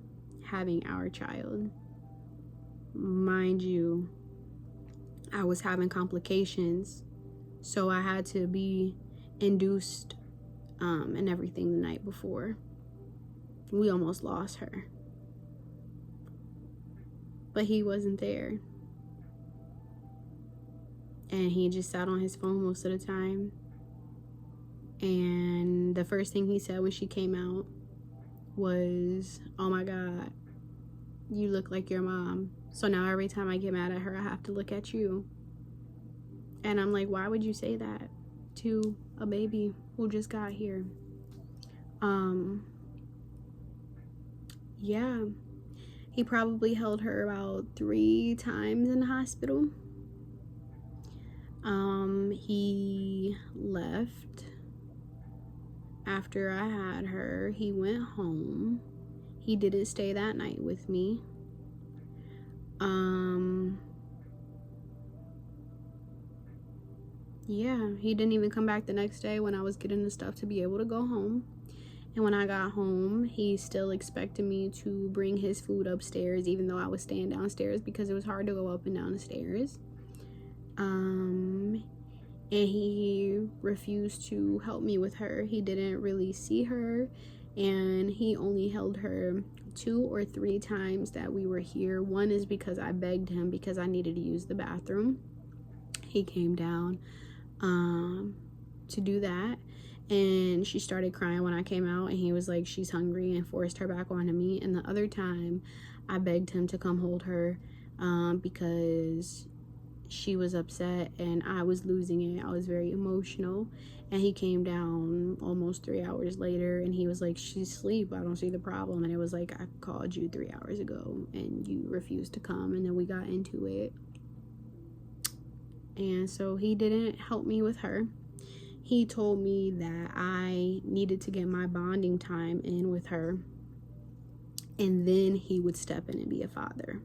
having our child. Mind you, I was having complications, so I had to be induced and everything the night before. We almost lost her. But he wasn't there. And he just sat on his phone most of the time. And the first thing he said when she came out was, "Oh my God, you look like your mom. So now every time I get mad at her, I have to look at you." And I'm like, why would you say that to a baby who just got here? Yeah. He probably held her about 3 times in the hospital. He left after I had her. He went home. He didn't stay that night with me. Yeah, he didn't even come back the next day when I was getting the stuff to be able to go home. And when I got home, he still expected me to bring his food upstairs, even though I was staying downstairs because it was hard to go up and down the stairs. And he refused to help me with her. He didn't really see her, and he only held her 2 or 3 times that we were here. One is because I begged him because I needed to use the bathroom. He came down to do that, and she started crying when I came out, and he was like, "She's hungry," and forced her back onto me. And the other time I begged him to come hold her because she was upset and I was losing it. I was very emotional, and he came down almost 3 hours later, and he was like, "She's asleep. I don't see the problem." And it was like, "I called you 3 hours ago and you refused to come." And then we got into it, and so he didn't help me with her. He told me that I needed to get my bonding time in with her, and then he would step in and be a father,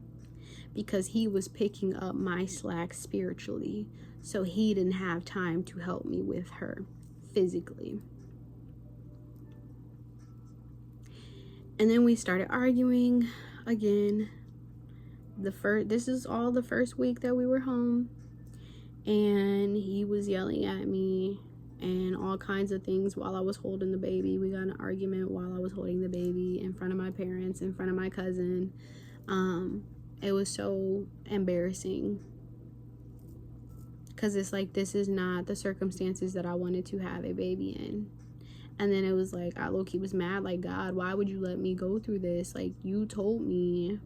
because he was picking up my slack spiritually, so he didn't have time to help me with her physically. And then we started arguing again. This is all the first week that we were home, and he was yelling at me and all kinds of things while I was holding the baby. We got in an argument while I was holding the baby in front of my parents, in front of my cousin. It was so embarrassing because it's like, this is not the circumstances that I wanted to have a baby in. And then it was like, I low-key was mad, like, "God, why would you let me go through this? Like, you told me."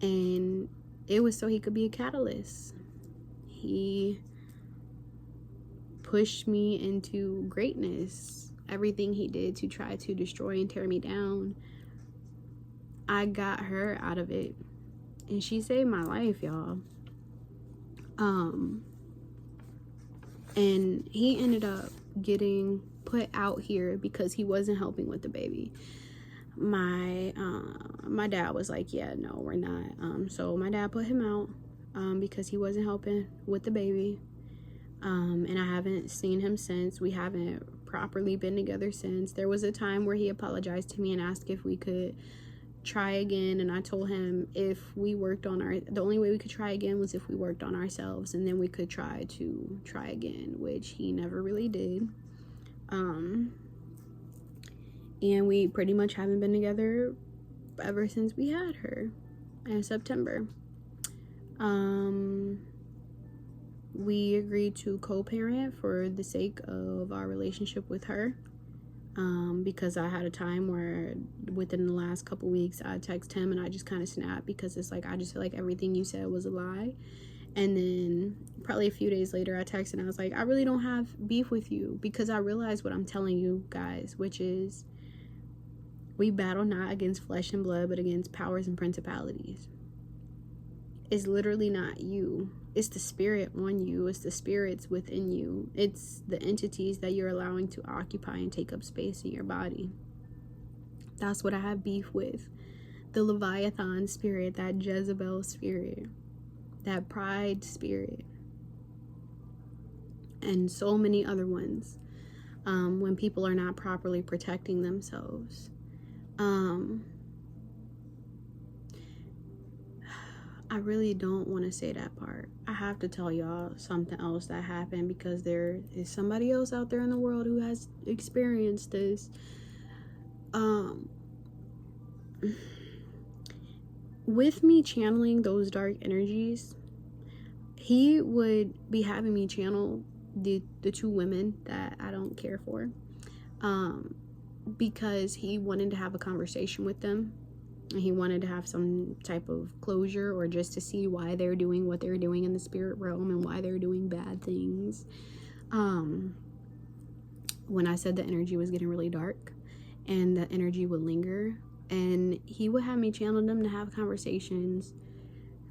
And it was so he could be a catalyst. He pushed me into greatness. Everything he did to try to destroy and tear me down, I got her out of it, and she saved my life, y'all. And he ended up getting put out here because he wasn't helping with the baby. My dad was like, "Yeah, no, we're not." So my dad put him out because he wasn't helping with the baby. And I haven't seen him since. We haven't properly been together since. There was a time where he apologized to me and asked if we could try again, and I told him if we worked on the only way we could try again was if we worked on ourselves, and then we could try again, which he never really did. And we pretty much haven't been together ever since we had her in September. We agreed to co-parent for the sake of our relationship with her. because I had a time where within the last couple weeks I text him and I just kind of snapped, because it's like, I just feel like everything you said was a lie. And then probably a few days later I texted and I was like, I really don't have beef with you, because I realized what I'm telling you guys, which is, we battle not against flesh and blood, but against powers and principalities. It's literally not you. It's the spirit on you. It's the spirits within you. It's the entities that you're allowing to occupy and take up space in your body. That's what I have beef with. The Leviathan spirit, that Jezebel spirit, that pride spirit, and so many other ones, when people are not properly protecting themselves. I really don't want to say that part. I have to tell y'all something else that happened, because there is somebody else out there in the world who has experienced this. With me channeling those dark energies, he would be having me channel the two women that I don't care for, because he wanted to have a conversation with them. He wanted to have some type of closure, or just to see why they're doing what they're doing in the spirit realm and why they're doing bad things. When I said the energy was getting really dark and the energy would linger, and he would have me channel them to have conversations.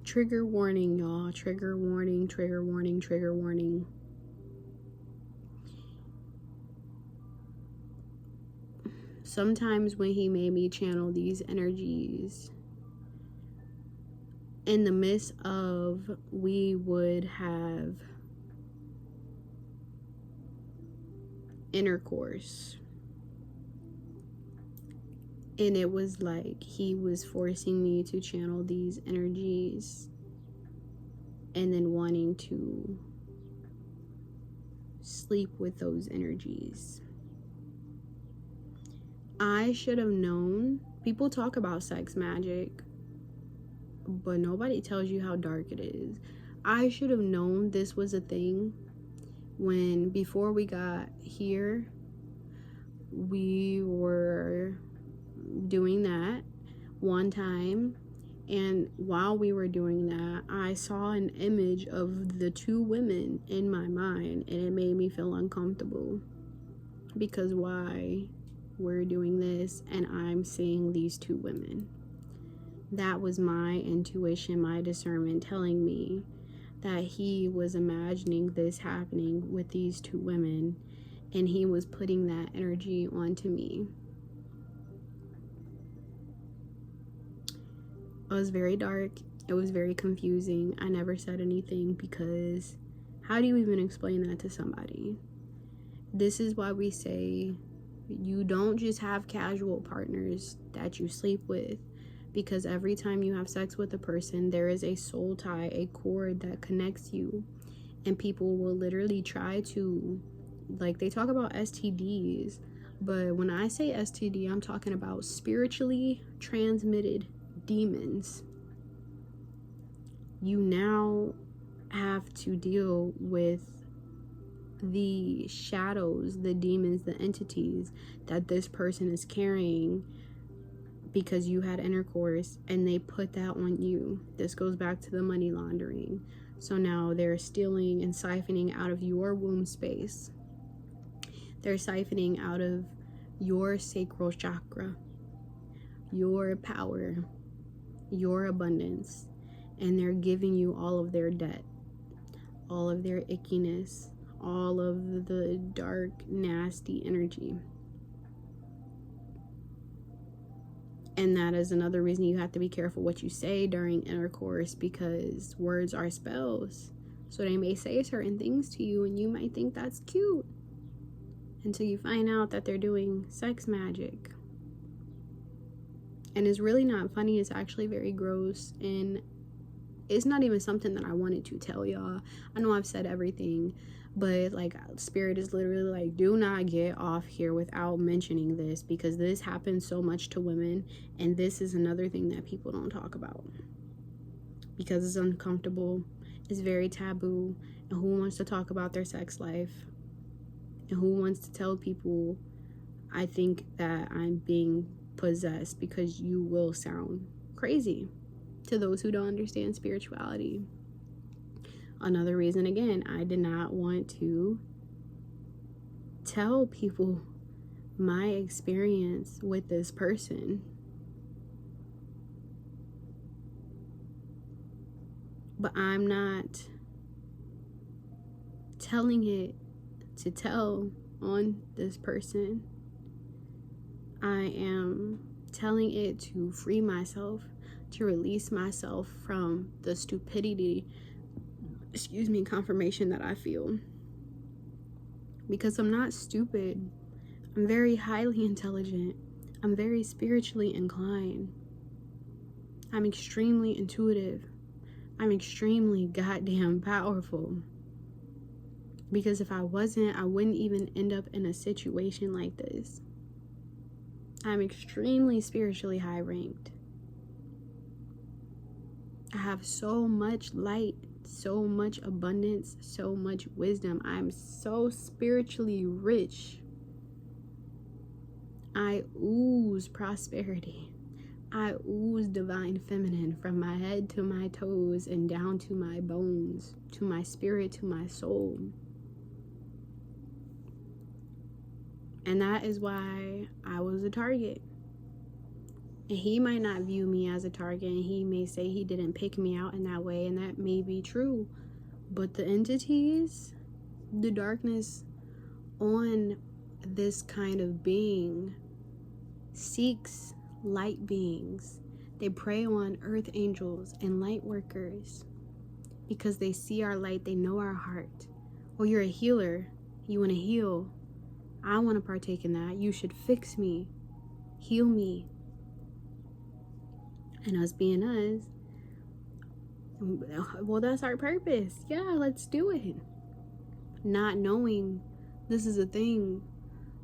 Trigger warning, y'all. Trigger warning, trigger warning, trigger warning. Sometimes when he made me channel these energies, in the midst of, we would have intercourse, and it was like he was forcing me to channel these energies and then wanting to sleep with those energies. I should have known. People talk about sex magic, but nobody tells you how dark it is. I should have known this was a thing when, before we got here, we were doing that one time, and while we were doing that, I saw an image of the two women in my mind, and it made me feel uncomfortable, because why? We're doing this and I'm seeing these two women. That was my intuition, my discernment telling me that he was imagining this happening with these two women, and he was putting that energy onto me. It was very dark. It was very confusing. I never said anything, because how do you even explain that to somebody? This is why we say you don't just have casual partners that you sleep with, because every time you have sex with a person, there is a soul tie, a cord that connects you. And people will literally try to, like, they talk about STDs, but when I say STD, I'm talking about spiritually transmitted demons. You now have to deal with the shadows, the demons, the entities that this person is carrying because you had intercourse, and they put that on you. This goes back to the money laundering. So now they're stealing and siphoning out of your womb space. They're siphoning out of your sacral chakra, your power, your abundance, and they're giving you all of their debt, all of their ickiness, all of the dark, nasty energy. And that is another reason you have to be careful what you say during intercourse, because words are spells. So they may say certain things to you and you might think that's cute until you find out that they're doing sex magic. And it's really not funny. It's actually very gross, and it's not even something that I wanted to tell y'all. I know I've said everything, but like, spirit is literally like, do not get off here without mentioning this, because this happens so much to women, and this is another thing that people don't talk about because it's uncomfortable, it's very taboo, and who wants to talk about their sex life, and who wants to tell people I think that I'm being possessed, because you will sound crazy to those who don't understand spirituality. Another reason, again, I did not want to tell people my experience with this person. But I'm not telling it to tell on this person. I am telling it to free myself, to release myself from the stupidity, confirmation that I feel. Because I'm not stupid. I'm very highly intelligent. I'm very spiritually inclined. I'm extremely intuitive. I'm extremely goddamn powerful. Because if I wasn't, I wouldn't even end up in a situation like this. I'm extremely spiritually high ranked. I have so much light, so much abundance, so much wisdom. I'm so spiritually rich. I ooze prosperity. I ooze divine feminine from my head to my toes and down to my bones, to my spirit, to my soul. And that is why I was a target. And he might not view me as a target, and he may say he didn't pick me out in that way, and that may be true. But the entities, the darkness on this kind of being seeks light beings. They prey on earth angels and light workers because they see our light, they know our heart. Well, you're a healer, you want to heal. I want to partake in that. You should fix me, heal me. And us being us, well, that's our purpose. Yeah, let's do it. Not knowing this is a thing.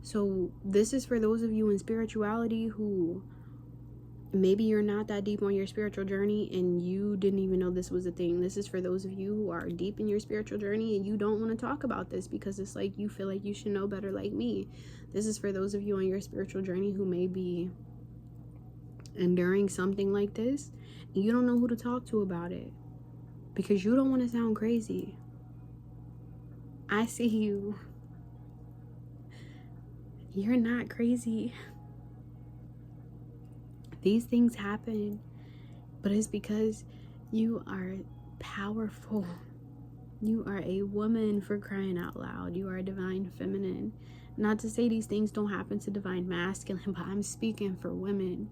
So this is for those of you in spirituality who maybe you're not that deep on your spiritual journey and you didn't even know this was a thing. This is for those of you who are deep in your spiritual journey and you don't want to talk about this because it's like you feel like you should know better, like me. This is for those of you on your spiritual journey who may be enduring something like this and you don't know who to talk to about it because you don't want to sound crazy. I see you. You're not crazy. These things happen, but it's because you are powerful. You are a woman, for crying out loud. You are divine feminine. Not to say these things don't happen to divine masculine, but I'm speaking for women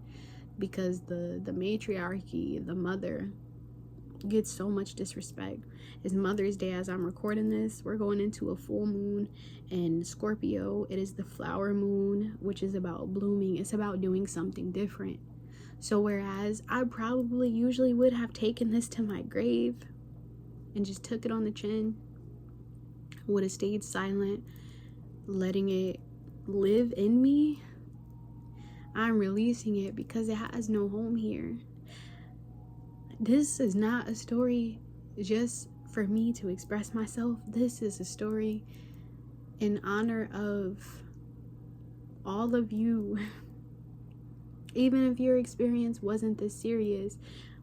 because the matriarchy, the mother, gets so much disrespect. It's Mother's Day as I'm recording this. We're going into a full moon in Scorpio. It is the flower moon, which is about blooming. It's about doing something different. So whereas I probably usually would have taken this to my grave and just took it on the chin, would have stayed silent, letting it live in me, I'm releasing it because it has no home here. This is not a story just for me to express myself. This is a story in honor of all of you. Even if your experience wasn't this serious,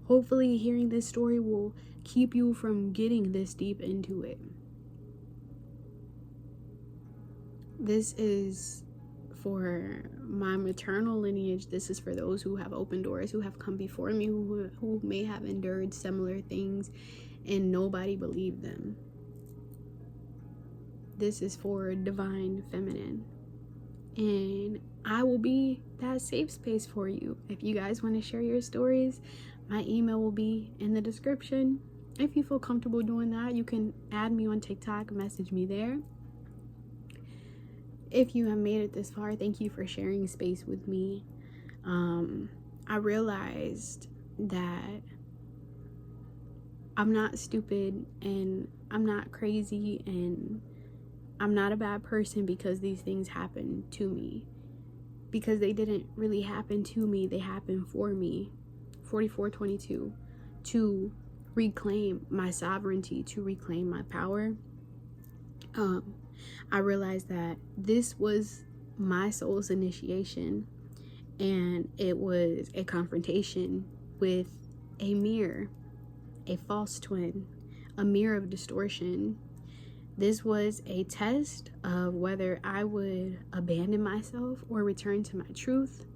hopefully hearing this story will keep you from getting this deep into it. This is for my maternal lineage. This is for those who have opened doors, who have come before me, who may have endured similar things and nobody believed them. This is for divine feminine. And I will be that safe space for you. If you guys want to share your stories, my email will be in the description. If you feel comfortable doing that, you can add me on TikTok, message me there. If you have made it this far, thank you for sharing space with me. I realized that I'm not stupid and I'm not crazy and I'm not a bad person because these things happen to me. Because they didn't really happen to me, they happened for me. 4422, to reclaim my sovereignty, to reclaim my power. I realized that this was my soul's initiation, and it was a confrontation with a mirror, a false twin, a mirror of distortion. This was a test of whether I would abandon myself or return to my truth,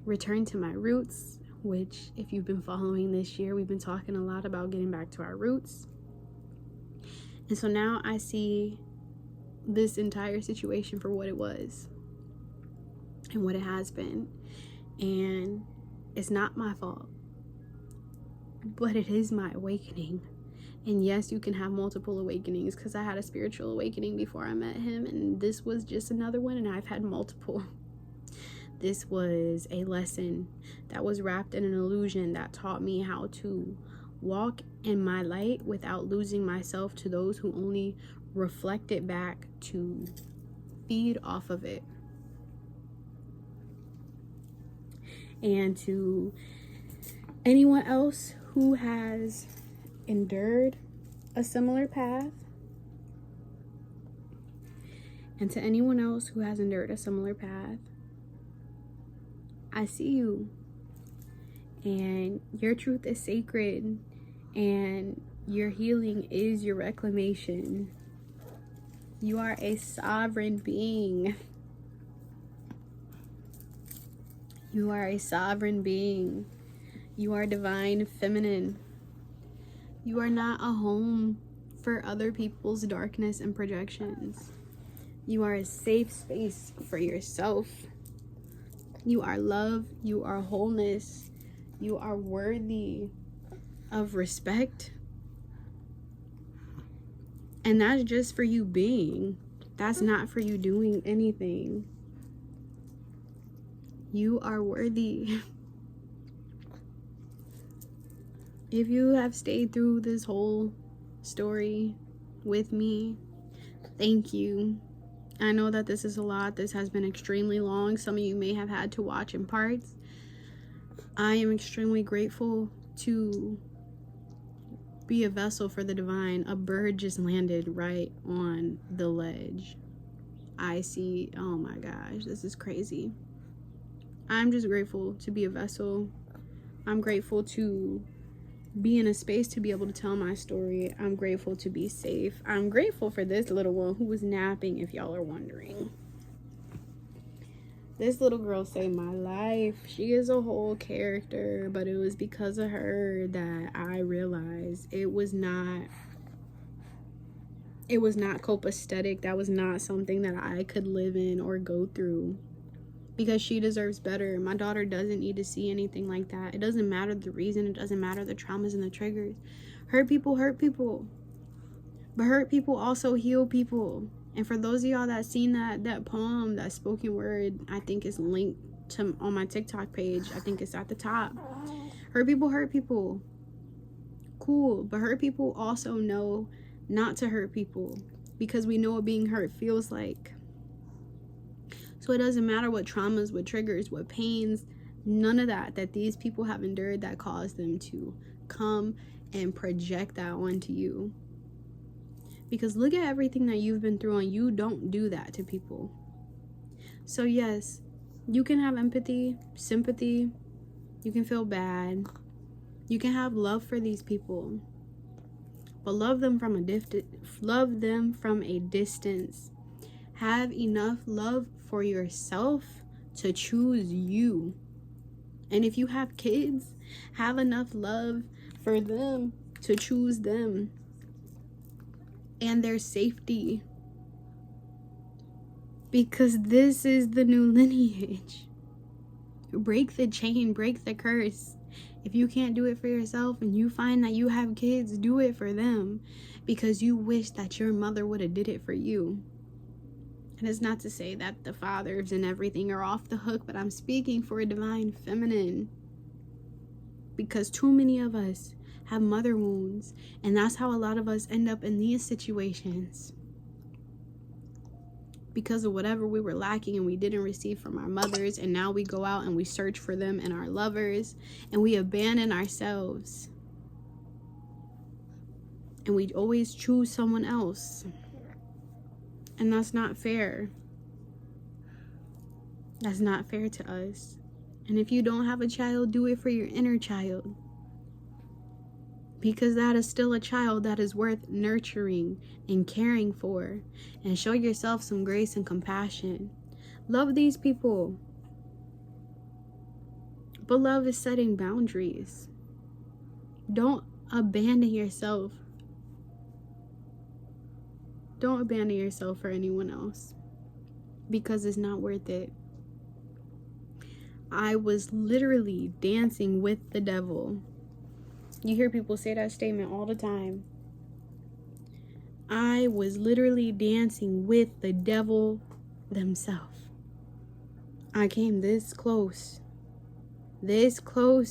return to my roots, which, if you've been following this year, we've been talking a lot about getting back to our roots. And so now I see this entire situation for what it was and what it has been. And it's not my fault, but it is my awakening. And yes, you can have multiple awakenings, because I had a spiritual awakening before I met him, and this was just another one, and I've had multiple. This was a lesson that was wrapped in an illusion that taught me how to walk in my light without losing myself to those who only reflect it back to feed off of it. And to anyone else who has endured a similar path, and to anyone else who has endured a similar path, I see you, and your truth is sacred, and your healing is your reclamation. You are a sovereign being. You are a sovereign being. You are divine feminine. You are not a home for other people's darkness and projections. You are a safe space for yourself. You are love. You are wholeness. You are worthy of respect. And that's just for you being. That's not for you doing anything. You are worthy. If you have stayed through this whole story with me, thank you. I know that this is a lot. This has been extremely long. Some of you may have had to watch in parts. I am extremely grateful to be a vessel for the divine. A bird just landed right on the ledge. I see, oh my gosh, this is crazy. I'm just grateful to be a vessel. I'm grateful to be in a space to be able to tell my story. I'm grateful to be safe. I'm grateful for this little one who was napping, if y'all are wondering. This little girl saved my life. She is a whole character, but it was because of her that I realized it was not copacetic. That was not something that I could live in or go through, because she deserves better. My daughter doesn't need to see anything like that. It doesn't matter the reason. It doesn't matter the traumas and the triggers. Hurt people. But hurt people also heal people. And for those of y'all that seen that poem, that spoken word, I think is linked to on my TikTok page. I think it's at the top. Hurt people. Cool. But hurt people also know not to hurt people, because we know what being hurt feels like. So it doesn't matter what traumas, what triggers, what pains, none of that these people have endured that caused them to come and project that onto you. Because look at everything that you've been through, and you don't do that to people. So yes, you can have empathy, sympathy, you can feel bad, you can have love for these people, but love them from a distance. Have enough love for yourself to choose you. And if you have kids, have enough love for them to choose them and their safety, because this is the new lineage. Break the chain, break the curse. If you can't do it for yourself and you find that you have kids, do it for them, because you wish that your mother would have did it for you. And it's not to say that the fathers and everything are off the hook, but I'm speaking for a divine feminine, because too many of us have mother wounds, and that's how a lot of us end up in these situations, because of whatever we were lacking and we didn't receive from our mothers. And now we go out and we search for them in our lovers, and we abandon ourselves, and we always choose someone else. And that's not fair. That's not fair to us. And if you don't have a child, do it for your inner child. Because that is still a child that is worth nurturing and caring for. And show yourself some grace and compassion. Love these people. But love is setting boundaries. Don't abandon yourself. Don't abandon yourself for anyone else. Because it's not worth it. I was literally dancing with the devil. You hear people say that statement all the time. I was literally dancing with the devil themselves. I came this close,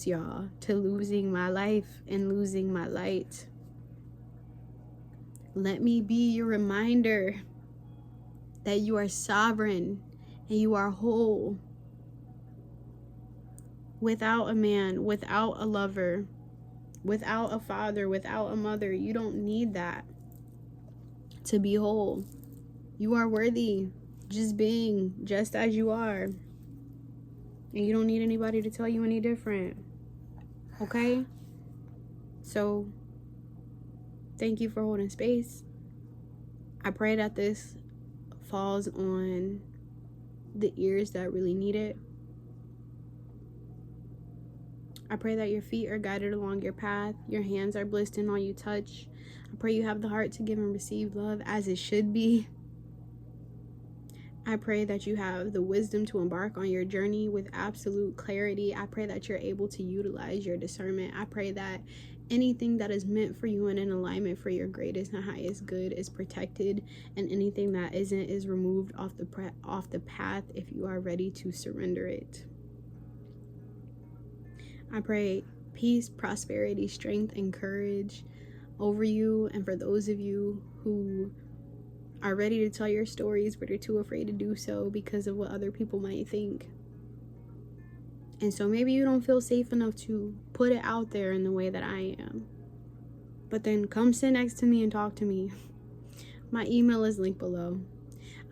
y'all, to losing my life and losing my light. Let me be your reminder that you are sovereign and you are whole. Without a man, without a lover, without a father, without a mother, you don't need that to be whole. You are worthy just being just as you are. And you don't need anybody to tell you any different. Okay? So, thank you for holding space. I pray that this falls on the ears that really need it. I pray that your feet are guided along your path. Your hands are blessed in all you touch. I pray you have the heart to give and receive love as it should be. I pray that you have the wisdom to embark on your journey with absolute clarity. I pray that you're able to utilize your discernment. I pray that anything that is meant for you and in alignment for your greatest and highest good is protected, and anything that isn't is removed off the path if you are ready to surrender it. I pray peace, prosperity, strength, and courage over you, and for those of you who are ready to tell your stories but are too afraid to do so because of what other people might think. And so maybe you don't feel safe enough to put it out there in the way that I am. But then come sit next to me and talk to me. My email is linked below.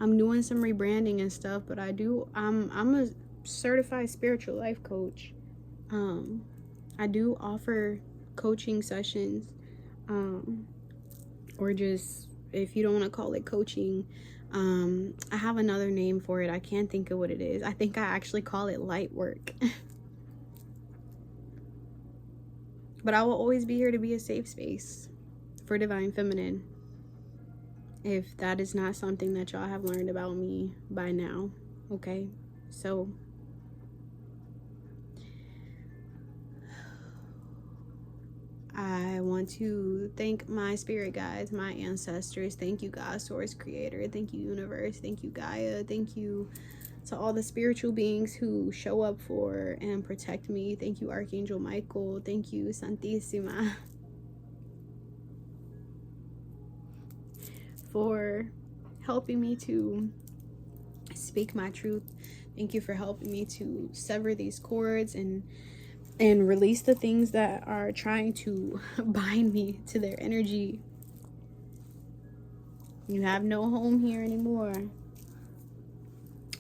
I'm doing some rebranding and stuff, but I'm a certified spiritual life coach. I do offer coaching sessions, or just, if you don't want to call it coaching, I have another name for it. I can't think of what it is. I think I actually call it light work. But I will always be here to be a safe space for divine feminine, if that is not something that y'all have learned about me by now. Okay, so I want to thank my spirit guides, my ancestors. Thank you, God, Source, Creator. Thank you, Universe. Thank you, Gaia. Thank you to all the spiritual beings who show up for and protect me. Thank you, Archangel Michael. Thank you, Santissima, for helping me to speak my truth. Thank you for helping me to sever these cords and release the things that are trying to bind me to their energy. You have no home here anymore.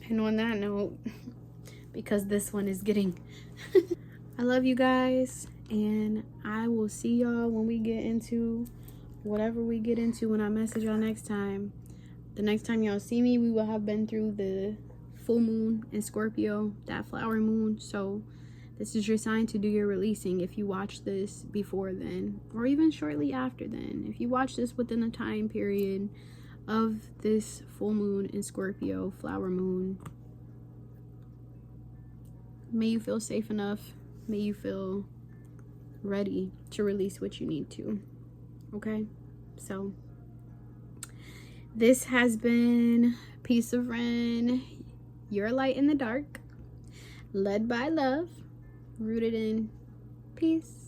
And on that note, because this one is getting I love you guys, and I will see y'all when we get into whatever we get into when I message y'all next time. The next time y'all see me, we will have been through the full moon in Scorpio, that flower moon. So this is your sign to do your releasing. If you watch this before then, or even shortly after then, if you watch this within the time period of this full moon in Scorpio, flower moon, may you feel safe enough. May you feel ready to release what you need to. Okay? So this has been Piece of Ren, your light in the dark, led by love, rooted in peace.